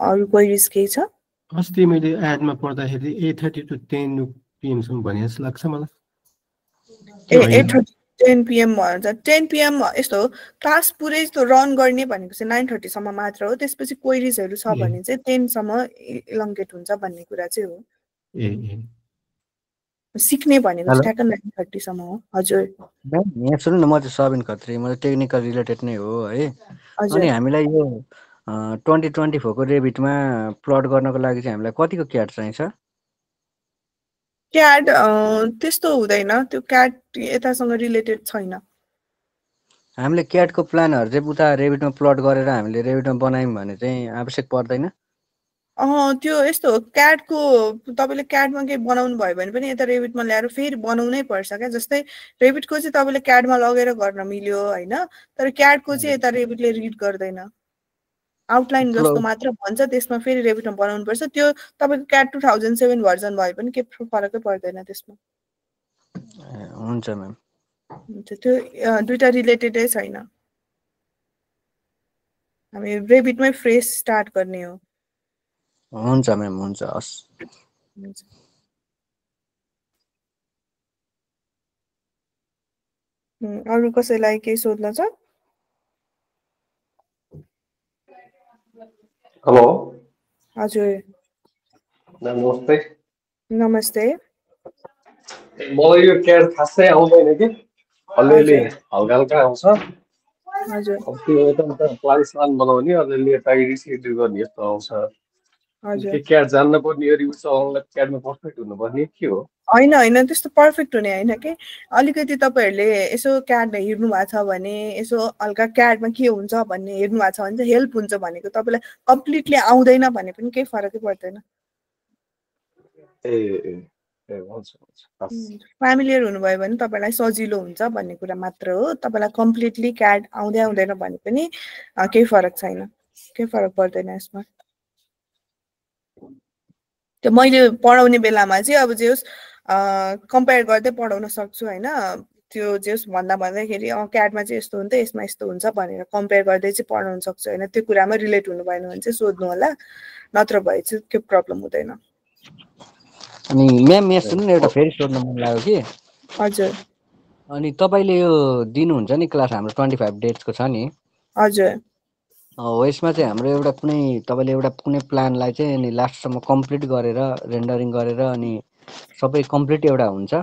अरु क्वेरीज के छ अस्ति मैले एडमा पढ्दाखेरि 8:30 to 10 PM सम्म भने जस्तो लाग्छ मलाई 8:30 10 PM भन्छ 10 PM यस्तो क्लास पुरै यस्तो रन गर्ने भनेको चाहिँ 9:30 सम्म मात्र हो त्यसपछि क्वेरीजहरु छ भने चाहिँ 10 सम्म इलंगेट हुन्छ भन्ने कुरा चाहिँ हो सिक्ने भनेको चाहिँ ठ्याक्क 9:30 सम्म हो हजुर यहाँ सुन्नु न म चाहिँ सबिन खत्री म टेक्निकल रिलेटेड नै हो है अनि हामीलाई यो 2024 को रेबिटमा प्लट गर्नको लागि चाहिँ हामीलाई कतिको क्याड चाहिन्छ क्याड त्यस्तो हुँदैन त्यो क्याड यतासँग रिलेटेड छैन हामीले क्याडको प्लानहरु चाहिँ उता रेबिटमा प्लट गरेर हामीले रेबिटमा बनायौं भने चाहिँ आवश्यक पर्दैन त्यो यस्तो हो क्याडको तपाईले क्याडमा के बनाउनु भयो भने पनि यता रेबिटमा ल्याएर फेरि बनाउनै पर्छ क्या जस्तै रेबिटको चाहिँ तपाईले क्याडमा लगेर गर्न मिल्यो हैन तर क्याडको चाहिँ यता रेबिटले रिड गर्दैन आउटलाइन जस्तो मात्र भन्छ त्यसमा फेरि रेबिटमा बनाउनु पर्छ त्यो तपाईको क्याड 2007 भर्जन भए पनि के फरकै पर्दैन त्यसमा हुन्छ म्याम हुन्छ त्यो दुईटा रिलेटेडै छैन हामी रेबिटमै फ्रेश स्टार्ट गर्ने हो हुन्छ म्याम हुन्छ हस् अरु कसैलाई के सोध्न छ हेलो हजुर नमस्ते नमस्ते मलाई यो क्याड खासै आउँदैन कि अलिअलि हल्का हल्का आउँछ हजुर अब त्यो एकदम प्लान बनाउने अलिअलि टाइडी एडिट गर्ने यस्तो आउँछ हजुर क्याड जान्न पर्ने यो चलाउनलाई क्याडमा पर्फेक्ट हुनुपर्ने के हो हैन त्यस्तो पर्फेक्ट हुने हैन के अलिकति तपाईहरुले यसो क्याड हेर्नु भएको छ भने यसो हल्का क्याडमा के हुन्छ भन्ने हेर्नु भएको छ भने चाहिँ हेल्प हुन्छ भनेको तपाईलाई कम्प्लिटली आउँदैन भने पनि केही फरकै पर्दैन फ्यामिलियर हुनुभयो भने तपाईलाई सजिलो हुन्छ भन्ने कुरा मात्र हो तपाईलाई कम्प्लिटली क्याड आउँदैन भने पनि केही फरक छैन केही फरक पर्दैन यसमा त्यो मैले पढाउने बेलामा चाहिँ अब जे होस् कम्पेयर गर्दै पढाउन सक्छु हैन त्यो जे होस् भन्दाखेरि क्याडमा चाहिँ यस्तो हुन्छ यसमा यस्तो हुन्छ भनेर कम्पेयर गर्दै चाहिँ पढाउन सक्छु हैन त्यो कुरामा रिलेट हुनु भएन भने चाहिँ सोध्नु होला नत्र भए चाहिँ के प्रब्लम हुँदैन अनि म्याम यहाँ सुन्नु एउटा फेरि सोध्न मन लाग्यो कि हजुर अनि तपाईले यो दिनुहुन्छ नि क्लास हाम्रो 25 डेट्सको छ नि हजुर हो यसमा चाहिँ हाम्रो एउटा कुनै प्लानलाई चाहिँ अनि लास्टसम्म कम्प्लिट गरेर रेन्डरिङ गरेर अनि सबै कम्प्लिट एउटा हुन्छ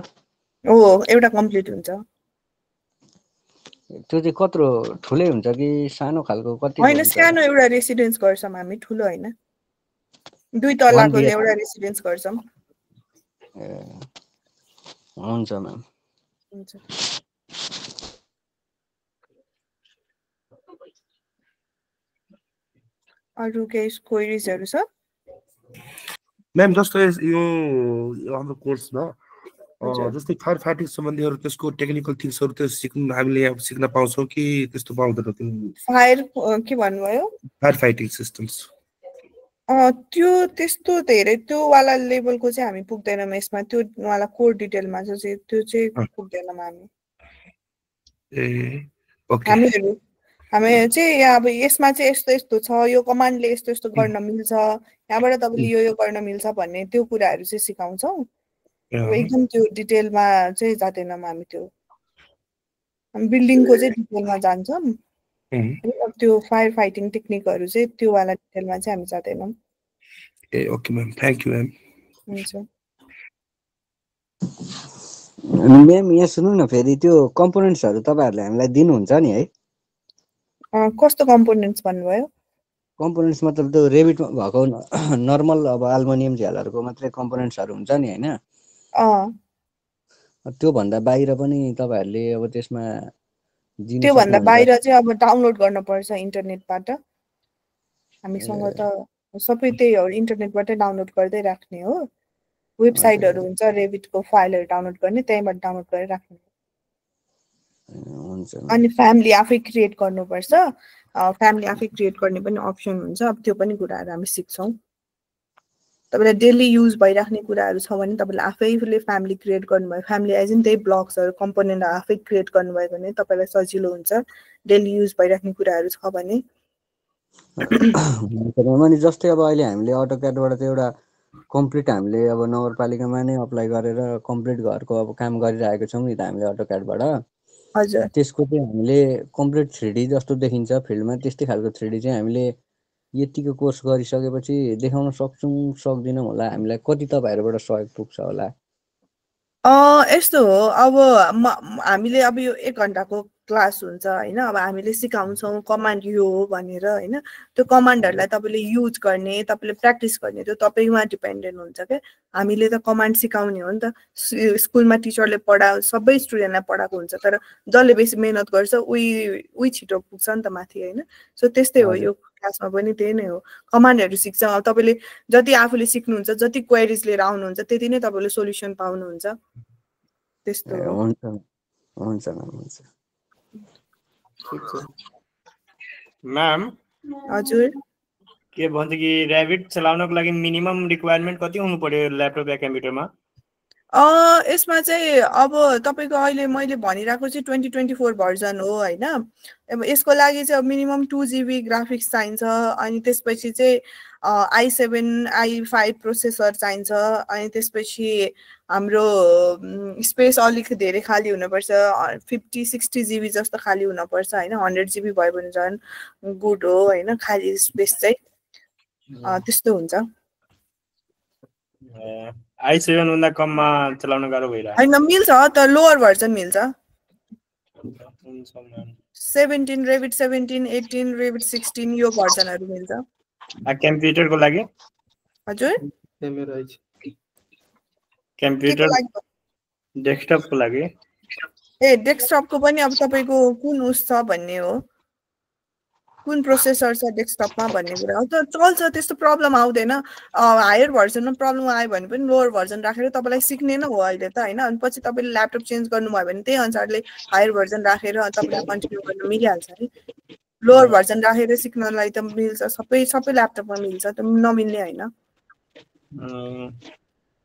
हो एउटा कम्प्लिट हुन्छ त्यो चाहिँ कत्रो ठुलै हुन्छ कि सानो खालको कति हैन सानो एउटा रेसिडेन्स गर्छौं हामी ठुलो हैन दुई तलाको एउटा रेसिडेन्स गर्छौं हुन्छ म्याम हुन्छ अरु केही क्वेरीजहरु छ म्याम जस्तो यो हाम्रो कोर्समा जस्तै फायर फाइटिङ सम्बन्धीहरु त्यसको टेक्निकल थिङ्सहरु त्यो सिक्न हामीले अब सिक्न पाउँछौं कि त्यस्तो पाउँदैन त्यो फायर के भन्नुभयो फायर फाइटिङ सिस्टम्स त्यो त्यस्तो धेरै त्यो वाला लेभलको चाहिँ हामी पुग्दैनौँ यसमा त्यो वाला कोर डिटेलमा चाहिँ त्यो चाहिँ पुग्दैनौँ हामी ए ओके हामी चाहिँ अब यसमा चाहिँ यस्तो यस्तो छ यो कमान्डले यस्तो यस्तो गर्न मिल्छ यहाँबाट तपाईले यो गर्न मिल्छ भन्ने त्यो कुराहरु चाहिँ सिकाउँछौं एकदम त्यो डिटेलमा चाहिँ जादैनौँ हामी त्यो बिल्डिङको चाहिँ डिटेलमा जान्छौं त्यो फायर फाइटिङ टेक्निकहरु चाहिँ त्यो वाला डिटेलमा चाहिँ हामी जादैनौँ ए okay ma'am thank you ma'am हुन्छ म्याम यहाँ सुन्नु न फेरि त्यो कम्पोनेन्ट्सहरु तपाईहरुले हामीलाई दिनुहुन्छ नि है कस्तो कम्पोनेन्ट्स भन्नुभयो कम्पोनेन्ट्स मतलब त्यो रेबिटमा भएको नर्मल अब एल्युमिनियम झ्यालहरुको मात्रै कम्पोनेन्ट्सहरु हुन्छ नि हैन त्यो भन्दा बाहिर पनि तपाईहरुले अब त्यसमा त्यो भन्दा बाहिर चाहिँ अब डाउनलोड गर्न पर्छ इन्टरनेटबाट हामीसँग त सबै त्यही हो इन्टरनेटबाट डाउनलोड गर्दै राख्ने हो वेबसाइटहरु हुन्छ रेबिटको फाइलहरु डाउनलोड गर्ने त्यहीबाट डाउनलोड गरेर राख्ने अनि फ्यामिली आफै क्रिएट गर्नुपर्छ फ्यामिली आफै क्रिएट गर्ने पनि अप्सन हुन्छ अब त्यो पनि कुराहरु हामी सिक्छौं तपाईलाई डेली युज भइराख्ने कुराहरु छ भने तपाईले आफैले फ्यामिली क्रिएट गर्नुभयो फ्यामिली एज इन त्यही ब्लक्सहरु कम्पोनेन्ट आफै क्रिएट गर्नुभयो भने तपाईलाई सजिलो हुन्छ डेली युज भइराख्ने कुराहरु छ भने अनि जस्तै अब अहिले हामीले अटोक्याडबाट चाहिँ एउटा कम्प्लिट हामीले अब नगरपालिकामा नै अप्लाई गरेर कम्प्लिट घरको अब काम गरिरहेको छौं नि त हामीले अटोक्याडबाट हजुर त्यसको चाहिँ हामीले कम्प्लिट 3D जस्तो देखिन्छ फिल्डमा त्यस्तै खालको 3D चाहिँ हामीले यतिको कोर्स गरिसकेपछि देखाउन सक्छौं सक्दिनौं होला हामीलाई कति तपाईहरुबाट सहयोग पुग्छ होला यस्तो हो अब हामीले अब यो 1 घण्टाको क्लास हुन्छ हैन अब हामीले सिकाउँछौं कमान्ड यो हो भनेर हैन त्यो कमान्डहरुलाई तपाईले युज गर्ने तपाईले प्र्याक्टिस गर्ने त्यो तपाईमा डिपेन्डेन्ट हुन्छ के हामीले त कमान्ड सिकाउने हो नि त स्कुलमा टिचरले सबै स्टुडेन्टलाई पढाएको हुन्छ तर जसले बेसी मेहनत गर्छ उही छिटो पुग्छ नि त माथि हैन सो त्यस्तै हो यो क्लासमा पनि त्यही नै हो कमान्डहरु सिक्छौं अब तपाईले जति आफूले सिक्नुहुन्छ जति क्वेरीज लिएर आउनुहुन्छ त्यति नै तपाईले सोलुसन पाउनुहुन्छ त्यस्तो हो हुन्छ हुन्छ मैम हजुर के भन्छ कि रेबिट चलाउनको लागि मिनिमम रिक्वायरमेन्ट कति हुनु पर्यो ल्यापटप या कम्प्युटरमा यसमा चाहिँ अब तपाईको अहिले मैले भनिराको चाहिँ 2024 भर्जन हो हैन अब यसको लागि चाहिँ मिनिमम 2 GB ग्राफिक्स चाहिन्छ अनि त्यसपछि चाहिँ i7 i5 प्रोसेसर चाहिन्छ अनि त्यसपछि हाम्रो स्पेस अलिक धेरै खाली हुनुपर्छ 50-60 GB जस्तो खाली हुनुपर्छ हैन 100 GB भयो भने झन् गुड हो हैन खाली स्पेस चाहिँ त्यस्तो हुन्छ i7 भन्दा कममा चलाउन गाह्रो भइरहेको हैन मिल्छ तर लोअर भर्जन मिल्छ 17 रेबिट 17 18 रेबिट 16 यो भर्जनहरु मिल्छ कम्प्युटरको लागि हजुर कम्प्युटर डेस्कटपको लागि डेस्कटपको पनि अब तपाईको कुन उस छ भन्ने हो कुन प्रोसेसर छ डेस्कटपमा भन्ने कुरा हो त चल्छ त्यस्तो प्रब्लम आउँदैन हायर भर्जनमा प्रब्लम आयो भने पनि लोअर भर्जन राखेर तपाईलाई सिक्ने नै हो अहिले त हैन अनि पछि तपाईले ल्यापटप चेन्ज गर्नुभयो भने त्यही अनुसारले हायर भर्जन राखेर तपाईलाई कन्टिन्यू गर्न मिलिहाल्छ नि लोअर भर्जन राखेर सिक्नलाई त मिल्छ सबै ल्यापटपमा मिल्छ त नमिल्ने हैन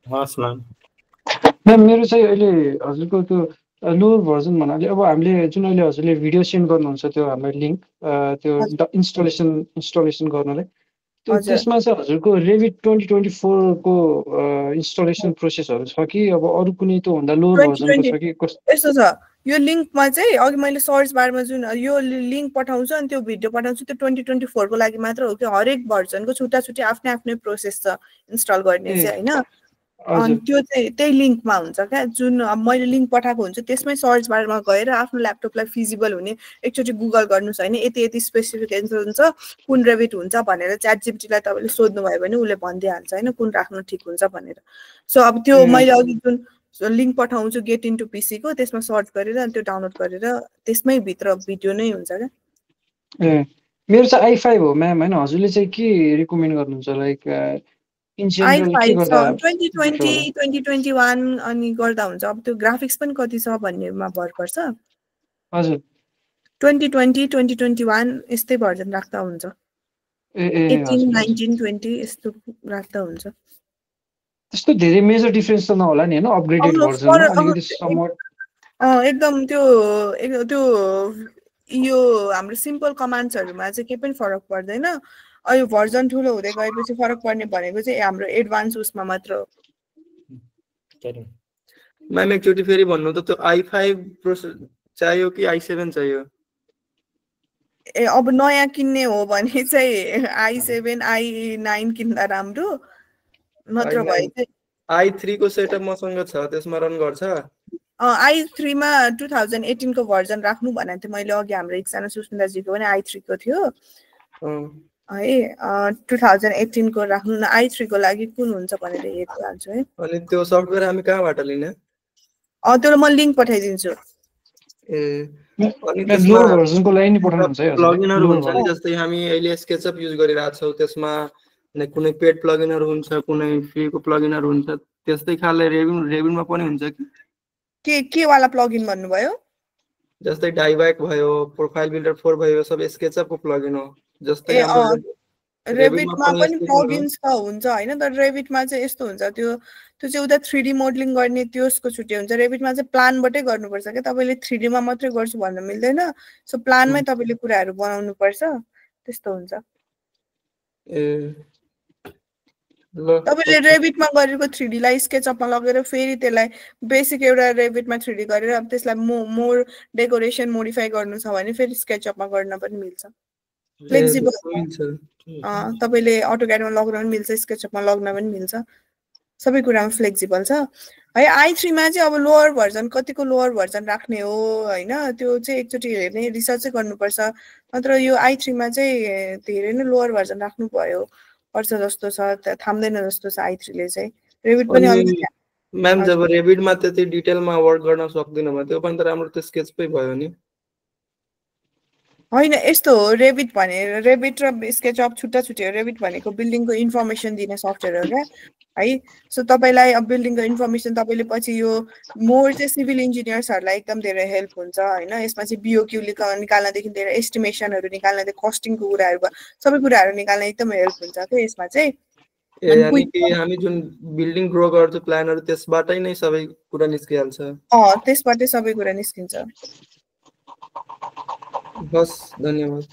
हस् म्याम मेरो चाहिँ अहिले हजुरको त्यो लोअर भर्जन भन्नाले अब हामीले जुन अहिले हजुरले भिडियो सेन्ड गर्नुहुन्छ त्यो हाम्रो लिंक त्यो इन्स्टलेसन गर्नलाई त्यो त्यसमा चाहिँ हजुरको रेबिट 2024 को इन्स्टलेसन प्रोसेसहरु छ कि अब अरु कुनै त्यो भन्दा लोअर भर्जनको छ कि कस्तो यस्तो छ यो लिंकमा चाहिँ अघि मैले सर्च बारमा जुन यो लिंक पठाउँछु अनि त्यो भिडियो पठाउँछु त्यो 2024 को लागि मात्र हो कि हरेक भर्जनको छुट्टा छुट्टै आफ्नै प्रोसेस छ इन्स्टल गर्ने चाहिँ हैन अनि त्यो चाहिँ त्यही लिंकमा हुन्छ क्या जुन मैले लिंक पठाएको हुन्छ त्यसमै सर्च बारमा गएर आफ्नो ल्यापटपलाई फिजिबल हुने एकचोटी गुगल गर्नुस् हैन यति स्पेसिफिकेसन छ कुन रेबिट हुन्छ भनेर च्याटजीपीटीलाई तपाईले सोध्नु भयो भने उले भनिदिहाल्छ हैन कुन राख्नु ठीक हुन्छ भनेर सो अब त्यो मैले अघि जुन लिङ्क पठाउँछु गेट इन्टु पिसी को, त्यसमा सर्च गरेर अनि त्यो डाउनलोड गरेर त्यसमै भित्र भिडियो नै हुन्छ क्या। ए मेरो चाहिँ i5 हो म्याम होइन, हजुरले चाहिँ के रिकमेन्ड गर्नुहुन्छ लाइक इन जेनरल के i5 छ गर्दा 2020 2021 अनि गर्दा हुन्छ। अब त्यो ग्राफिक्स पनि कति छ भन्नेमा भर पर्छ। हजुर 2020 2021 यस्तै भर्जन राख्दा हुन्छ। ए 18 हजुर 19 20 यस्तो राख्दा हुन्छ। त्यस्तो धेरै मेजर डिफरेन्स त नहोला नि होइन अपग्रेडेड भर्जनमा अलिकति समवट एकदम त्यो त्यो यो हाम्रो सिम्पल कमान्ड्सहरुमा चाहिँ केही पनि फरक पर्दैन। यो भर्जन ठुलो हुँदै गएपछि फरक पर्ने भनेको चाहिँ हाम्रो एडभान्स उसमा मात्र हो। म्याम एकचोटि फेरि भन्नु त त्यो i5 प्रोसेसर चाहियो कि i7 चाहियो? अब नयाँ किन्ने हो भने चाहिँ i7 i9 किन्दा राम्रो, नत्र भए चाहिँ i3 को सेटअप मसँग छ, त्यसमा रन गर्छ। i3 मा 2018 को भर्जन राख्नु भनेको थिएँ मैले अघि। हाम्रो एकजना सुस्मिताजीको पनि i3 को थियो है, 2018 को राख्नु न। i3 को लागि कुन हुन्छ भनेर हेरिहाल्छु है। अनि त्यो सफ्टवेयर हामी कहाँबाट लिने? त्यो म लिंक पठाइदिन्छु। ए अनि लोअर भर्जनको लागि नि पठाउनुहुन्छ है? प्लगइनहरु हुन्छ नि, जस्तै हामी अहिले स्केचअप युज गरिरहेका छौं, त्यसमा कुनै पेड प्लगइनहरु हुन्छ, कुनै फ्रीको प्लगइनहरु हुन्छ, त्यस्तै खाले रेबिनमा पनि हुन्छ कि? के वाला प्लगइन भन्नुभयो? जस्तै डाइभ्याक भयो, प्रोफाइल बिल्डर 4 भयो, सब स्केचअपको प्लगइन हो। जस्तै हाम्रो रेबिटमा पनि प्लगइन्स त हुन्छ हैन, तर रेबिटमा चाहिँ यस्तो हुन्छ, त्यो चाहिँ उता 3D मोडलिङ गर्ने त्यसको छुट्टै हुन्छ। रेबिटमा चाहिँ प्लानबाटै गर्नुपर्छ के, तपाईले 3D मा मात्रै गर्छु भन्न मिल्दैन। सो प्लानमै तपाईले कुराहरु बनाउनु पर्छ, त्यस्तो हुन्छ। तपाईले रेबिटमा गरेको 3D लाई स्केचअपमा लगेर फेरि त्यसलाई बेसिक एउटा रेबिटमा 3D गरेर अब त्यसलाई मोर डेकोरेसन मोडिफाई गर्नु छ भने फेरि स्केचअपमा गर्न पनि मिल्छ। फ्लेक्सिबल तपाईले अटोक्याडमा लग्न पनि मिल्छ, स्केचअपमा लग्न पनि मिल्छ, सबै कुरामा फ्लेक्सिबल छ है। i3 मा चाहिँ अब लोअर भर्जन कतिको लोअर भर्जन राख्ने हो हैन, त्यो चाहिँ एकचोटी हेर्ने रिसर्च चाहिँ गर्नुपर्छ। मात्र यो i3 मा चाहिँ धेरै नै लोअर भर्जन राख्नु पर्छ जस्तो छ, थाम्दैन जस्तो छ i3 ले चाहिँ। रेबिट पनि अलिकति म्याम जब रेबिटमा त्यति डिटेलमा वर्क गर्न सक्दिन भने त्यो पनि त राम्रो त स्केचपै भयो नि हैन। यस्तो हो, रेबिट र स्केचअप छुट्टा छुट्टै हो। रेबिट भनेको बिल्डिङको इन्फर्मेसन दिने सफ्टवेयर हो क्या है। सो तपाईलाई अब बिल्डिङको इन्फर्मेसन तपाईले पछि यो मोर चाहिँ सिभिल इन्जिनियर्सहरुलाई एकदम धेरै हेल्प हुन्छ हैन। यसमा चाहिँ बिओक्यू निकाल्नदेखि धेरै एस्टिमेसनहरु निकाल्नदेखि कस्टिङको कुराहरु सबै कुराहरु निकाल्न एकदम हेल्प हुन्छ के यसमा चाहिँ। यानी कि हामी जुन बिल्डिङ ग्रो गर्छौं प्लानहरु त्यसबाटै नै सबै कुरा निस्किहाल्छ। त्यसबाटै सबै कुरा निस्किन्छ। बस धन्यवाद।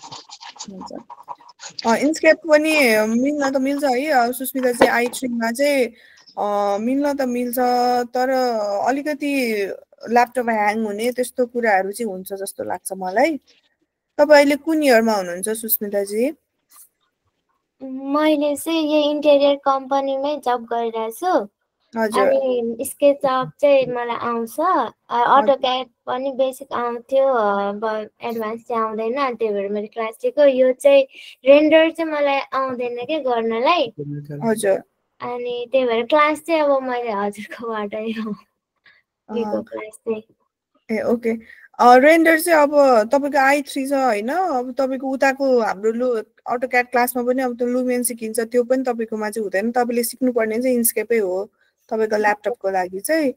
इन्स्केप पनि मिल्न त मिल्छ है। सुस्मिता चाहिँ i3 मा चाहिँ मिल्न त मिल्छ, तर अलिकति ल्यापटप ह्याङ हुने त्यस्तो कुराहरु चाहिँ हुन्छ जस्तो लाग्छ मलाई। तपाई अहिले कुन इयरमा हुनुहुन्छ सुस्मिता जी? मैले चाहिँ यही इन्टेरियर कम्पनीमै जब गरिरहेछु। अनि स्केचअप चाहिँ मलाई आउँछ, अटोक्याड पनि बेसिक आउँथ्यो, एडभान्स चाहिँ आउँदैन, त्यही भएर मैले क्लास लिएको। यो चाहिँ रेन्डर चाहिँ मलाई आउँदैन के गर्नलाई। हजुर। अनि त्यही भएर क्लास चाहिँ अब मैले हजुरकोबाटै लिएको क्लास चाहिँ। ए ओके। रेन्डर चाहिँ अब तपाईको i3 छ हैन, अब तपाईको उताको हाम्रो अटोक्याड क्लासमा पनि अब त्यो लुमियन सिकिन्छ, त्यो पनि तपाईकोमा चाहिँ हुँदैन। तपाईले सिक्नु पर्ने चाहिँ इन्स्केपै हो तपाईको ल्यापटपको लागि चाहिँ।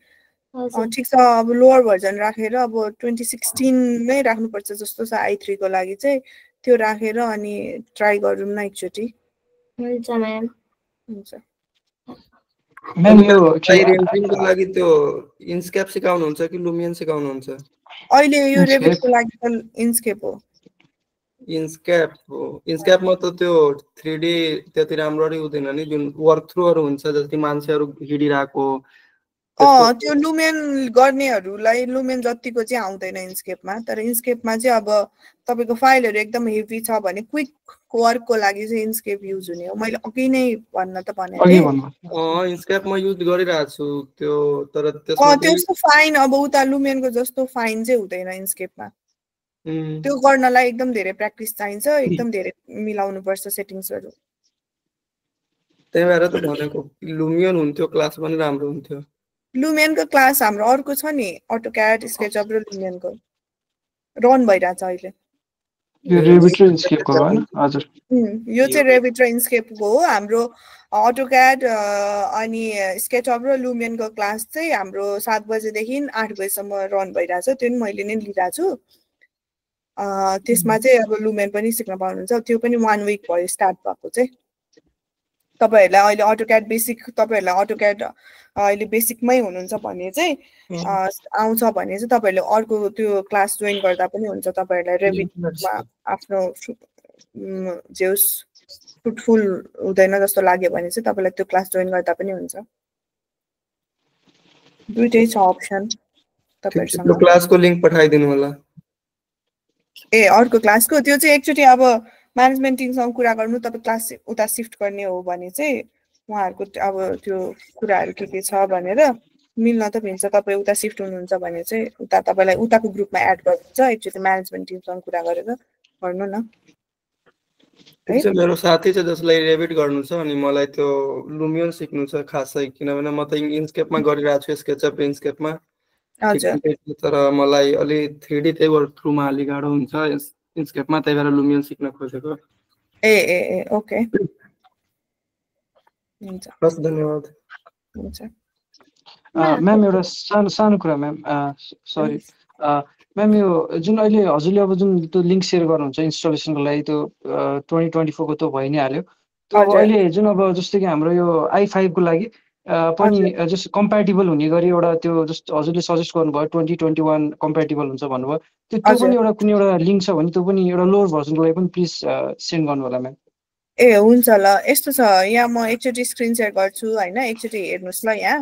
ठीक छ, अब लोअर भर्जन राखेर अब 2016 नै राख्नुपर्छ जस्तो छ i3 को लागि चाहिँ। त्यो राखेर अनि ट्राई गरौँ न एकचोटी। हुन्छ म्याम। हुन्छ म्याम यो रेन्डरिङको लागि त्यो इन्स्केप सिकाउनुहुन्छ कि लुमियन सिकाउनुहुन्छ? अहिले यो रेबिटको लागि त इन्स्केप हो। इन्स्केप हो। इन्स्केपमा त त्यो 3D त्यति राम्ररी हुँदैन नि, जुन वर्क थ्रुहरु हुन्छ जस्तै मान्छेहरु हिडिराको। त्यो लुमेन गर्नेहरुलाई लुमेन जतिको चाहिँ आउँदैन इन्स्केपमा। तर इन्स्केपमा चाहिँ अब तपाईको फाइलहरु एकदम हेभी छ भने क्विक वर्कको लागि चाहिँ इन्स्केप युज हुने हो। मैले अघि नै भन्न त भनेको थिएँ। इन्स्केप म युज गरिरहेको छु त्यो, तर त्यसमा त्यस्तो फाइन अब उता लुमेनको जस्तो फाइन चाहिँ हुँदैन इन्स्केपमा। त्यो गर्नलाई एकदम धेरै प्र्याक्टिस चाहिन्छ, एकदम धेरै मिलाउनु पर्छ सेटिङ्सहरु। त्यही भएर त भनेको लुमियन हुन्थ्यो क्लास पनि राम्रो हुन्थ्यो। लुमियनको क्लास हाम्रो अर्को छ नि अटोक्याड स्केचअप र लुमियनको रन भइरहेछ अहिले यो रेबिट र इन्स्केपको हो हैन हजुर यो चाहिँ रेबिट र इन्स्केपको हो हाम्रो अटोक्याड अनि स्केचअप र लुमियनको क्लास चाहिँ हाम्रो 7 बजेदेखि 8 बजेसम्म रन भइरहेछ त्यो पनि मैले नै लिइरहेको छु त्यसमा चाहिँ अब लुमियन पनि सिक्न पाउनुहुन्छ त्यो पनि 1 विक भयो स्टार्ट भएको चाहिँ तपाईहरुलाई अहिले अटोक्याड बेसिक तपाईहरुलाई अटोक्याड अहिले बेसिकमै हुनुहुन्छ भने चाहिँ आउँछ भने चाहिँ तपाईहरुले अर्को त्यो क्लास जोइन गर्दा पनि हुन्छ तपाईहरुलाई रेबिटमा आफ्नो जेउस फ्रुटफुल हुँदैन जस्तो लाग्यो भने चाहिँ तपाईलाई त्यो क्लास जोइन गर्दा पनि हुन्छ दुईटै छ अप्सन तपाईहरुसँग क्लासको लिंक पठाइदिनु होला ए अर्को क्लासको त्यो चाहिँ एकचोटी अब म्यानेजमेन्ट टिमसँग कुरा गर्नु तपाईँ क्लास उता शिफ्ट गर्ने हो भने चाहिँ उहाँहरुको अब त्यो कुराहरु के छ भनेर मिल्न त मिल्छ तपाईँ उता शिफ्ट हुनुहुन्छ भने चाहिँ उता तपाईलाई उताको ग्रुपमा एड गर्नुहुन्छ एकचोटी म्यानेजमेन्ट टिमसँग कुरा गरेर गर्नु न मेरो साथी छ जसलाई रेबिट गर्नु छ अनि मलाई त्यो लुमियन सिक्नु छ खासै किनभने म त इन्स्केपमा गरिरहेको छु स्केचअप इन्स्केपमा हजुर तर मलाई अलि 3D त्यही थ्रुमा अलि गाह्रो हुन्छ इन्स्केपमा त्यही भएर लुमियन सिक्न खोजेको ए ए ए ओके हुन्छ हस् धन्यवाद हुन्छ म्याम एउटा सानो कुरा म्याम सरी म्याम यो जुन अहिले हजुरले अब जुन त्यो लिंक शेयर गर्नुहुन्छ इन्स्टलेसनको लागि त्यो 2024 को त भइ नै हाल्यो त्यो अब अहिले जुन अब जस्तो कि हाम्रो यो i5 को लागि पनि जस्ट कम्प्याटिबल हुने गरी एउटा त्यो जस्ट हजुरले सजेस्ट गर्नुभयो 2021 कम्प्याटिबल हुन्छ भन्नुभयो त्यो पनि एउटा कुनै एउटा लिंक छ भने त्यो पनि एउटा लोअर भर्जनको लागि पनि प्लिज सेन्ड गर्नु होला म्याम ए हुन्छ ल यस्तो छ यहाँ म एकचोटी स्क्रिन शेयर गर्छु हैन एकचोटी हेर्नुस् ल यहाँ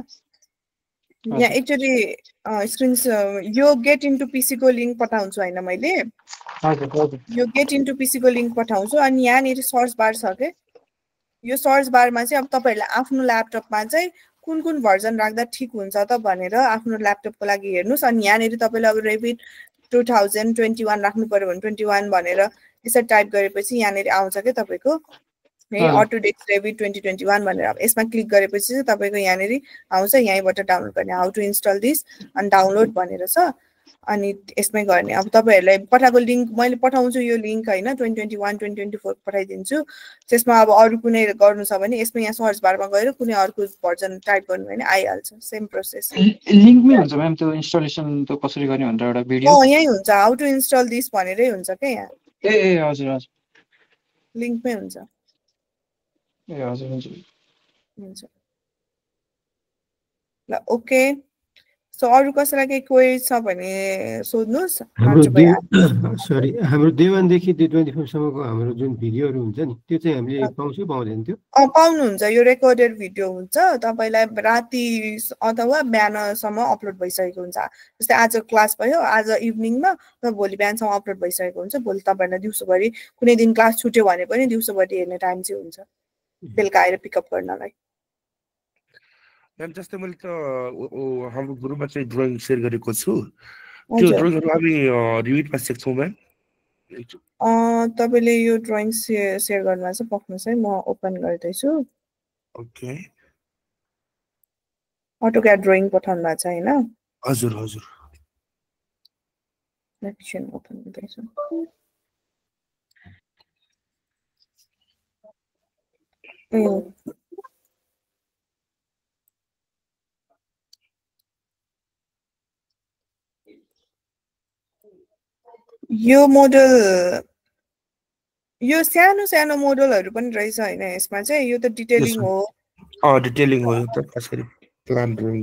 एकचोटी स्क्रिन यो गेट इन्टु पीसी को लिंक पठाउँछु हैन मैले यो गेट इन्टु पीसी को लिंक पठाउँछु अनि यहाँ सर्च बार छ के यो सर्च बारमा चाहिँ अब तपाईहरुले आफ्नो ल्यापटपमा चाहिँ कुन कुन भर्जन राख्दा ठीक हुन्छ त भनेर आफ्नो ल्यापटपको लागि हेर्नुस् अनि यहाँ तपाईले अब रेबिट 2021 राख्नु पर्यो भने 21 भनेर यसरी टाइप गरेपछि यहाँ आउँछ के तपाईको है अटोडेस्क रेबिट 2021 भनेर अब यसमा क्लिक गरेपछि चाहिँ तपाईको यहाँ आउँछ यहीँबाट डाउनलोड गर्ने हाउ टु इन्स्टल दिस अनि डाउनलोड भनेर छ अनि यसमै गर्ने अब तपाईहरुलाई पठाएको लिंक मैले पठाउँछु यो लिंक हैन 2021 2024 पठाइदिन्छु त्यसमा अब अरु कुनै गर्नु छ भने यसमा यहाँ सर्च बारमा गएर कुनै अर्को भर्जन टाइप गर्नु भने आइहाल्छ सेम प्रोसेस लिंकमै हुन्छ म्याम त्यो इन्स्टलेसन त्यो कसरी गर्ने भनेर एउटा भिडियो यही हुन्छ हाउ टु इन्स्टल दिस भनेरै हुन्छ के यहाँ ए हजुर हजुर लिंकमै हुन्छ ए हजुर हुन्छ हुन्छ ल ओके सो अरु कसैलाई केही क्वेरी छ भने सोध्नुस् सरी हाम्रो देवानदेखि 24 सम्मको हाम्रो जुन भिडियोहरु हुन्छ नि त्यो चाहिँ हामीले पाउँछौँ पाउँदैन त्यो पाउनुहुन्छ यो रेकर्डेड भिडियो हुन्छ तपाईलाई राति अथवा बिहानसम्म अपलोड भइसकेको हुन्छ जस्तै आज क्लास भयो आज इभिनिङमा र भोलि बिहानसम्म अपलोड भइसकेको हुन्छ भोलि तपाईलाई दिउँसोभरि कुनै दिन क्लास छुट्यो भने पनि दिउँसोभरि हेर्ने टाइम चाहिँ हुन्छ बेलुका आएर पिकअप गर्नलाई मैम जस्तै मैले त हाम्रो ग्रुपमा चाहिँ ड्रइङ शेयर गरेको छु त्यो ड्रइङहरु हामी रिभिटमा सिक्छौं मैम तपाईले यो ड्रइङ शेयर गर्न चाहिँ पक्नुस् है म ओपन गर्दै छु ओके अटोक्याड ड्रइङ पठाउनु भएको छ हैन हजुर हजुर एकछिन ओपन गर्दै छु यो मोडल यो सानो सानो मोडलहरु पनि रहेछ हैन यसमा चाहिँ यो त डिटेलिङ हो डिटेलिङ हो त कसरी प्लान ड्रइङ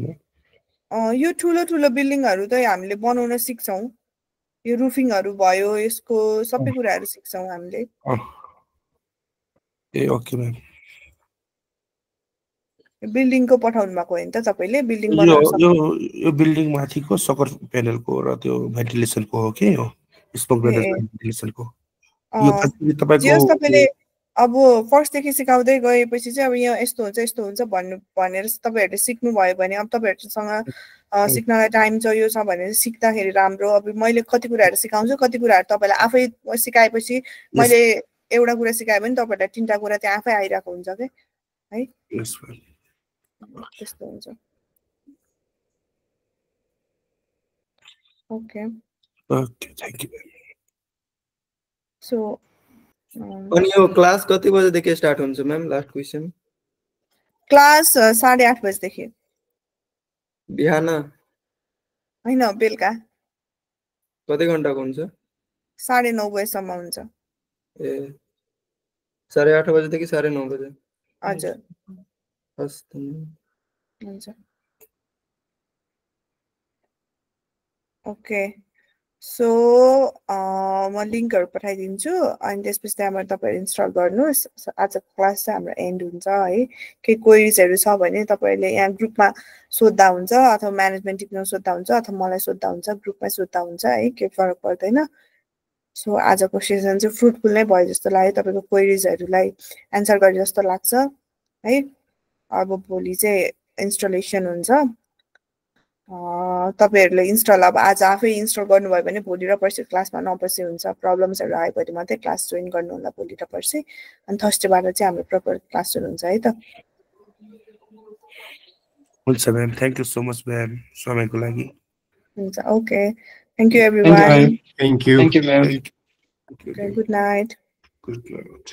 हो यो ठुलो ठुलो बिल्डिङहरु त हामीले बनाउन सिक्छौं यो रुफिङहरु भयो यसको सबै कुराहरु सिक्छौं हामीले ए ओके म्याम बिल्डिङको पठाउनु भएको हैन त तपाईले बिल्डिङ बनाउन सक्नुहुन्छ यो बिल्डिङ माथिको सकर प्यानलको र त्यो भेन्टिलेसनको हो के हो स्मोक भेन्टिलेसनको यो तपाईको तपाईले अब फर्स्ट देखि सिकाउँदै गएपछि चाहिँ अब यहाँ यस्तो हुन्छ भनेर तपाईहरुले सिक्नु भयो भने अब तपाईहरुसँग सिक्नलाई टाइम चाहियो छ भने सिक्दाखेरि राम्रो अब मैले कति कुराहरु सिकाउँछु कति कुराहरु तपाईलाई आफै सिकाएपछि मैले एउटा कुरा सिकाए भने तपाईहरुलाई तीनटा कुरा चाहिँ आफै आइराको हुन्छ के है त्यस्तो हुन्छ Okay. Okay, thank you. So अनि यो क्लास कति बजेदेखि स्टार्ट हुन्छ म्याम? Last question. क्लास 8:30 बजेदेखि। बिहान? हैन, बेलुका। कति घण्टाको हुन्छ? 9:30 बजेसम्म हुन्छ। ए 8:30 बजेदेखि 9:30 बजे। हजुर। हस्, धन्यवाद। हुन्छ। ओके, सो म लिङ्कहरू पठाइदिन्छु अनि त्यसपछि त्यहाँबाट तपाईँहरू इन्स्टल गर्नुहोस्। आजको क्लास चाहिँ हाम्रो एन्ड हुन्छ है। केही क्वेरिजहरू छ भने तपाईँहरूले यहाँ ग्रुपमा सोद्धा हुन्छ अथवा म्यानेजमेन्ट टिममा सोद्धा हुन्छ अथवा मलाई सोद्धा हुन्छ, ग्रुपमै सोद्धा हुन्छ है, केही फरक पर्दैन। सो आजको सेसन चाहिँ फ्रुटफुल नै भयो जस्तो लाग्यो, तपाईँको क्वेरिजहरूलाई एन्सर गरे जस्तो लाग्छ है। अब भोलि चाहिँ इन्स्टलेसन हुन्छ। तपाईँहरूले इन्स्टल अब आज आफै इन्स्टल गर्नुभयो भने भोलि र पर्सि क्लासमा नपर्सि हुन्छ। प्रब्लम्सहरू आयो भने मात्रै क्लास जोइन गर्नु होला भोलि र पर्सि। अनि थर्सडेबाट चाहिँ हाम्रो प्रपर क्लास सुरु हुन्छ है त। हुन्छ ma'am, thank you so much ma'am समयको लागि। हुन्छ, okay, thank you everyone. Thank you. Thank you ma'am. Good night. Good night.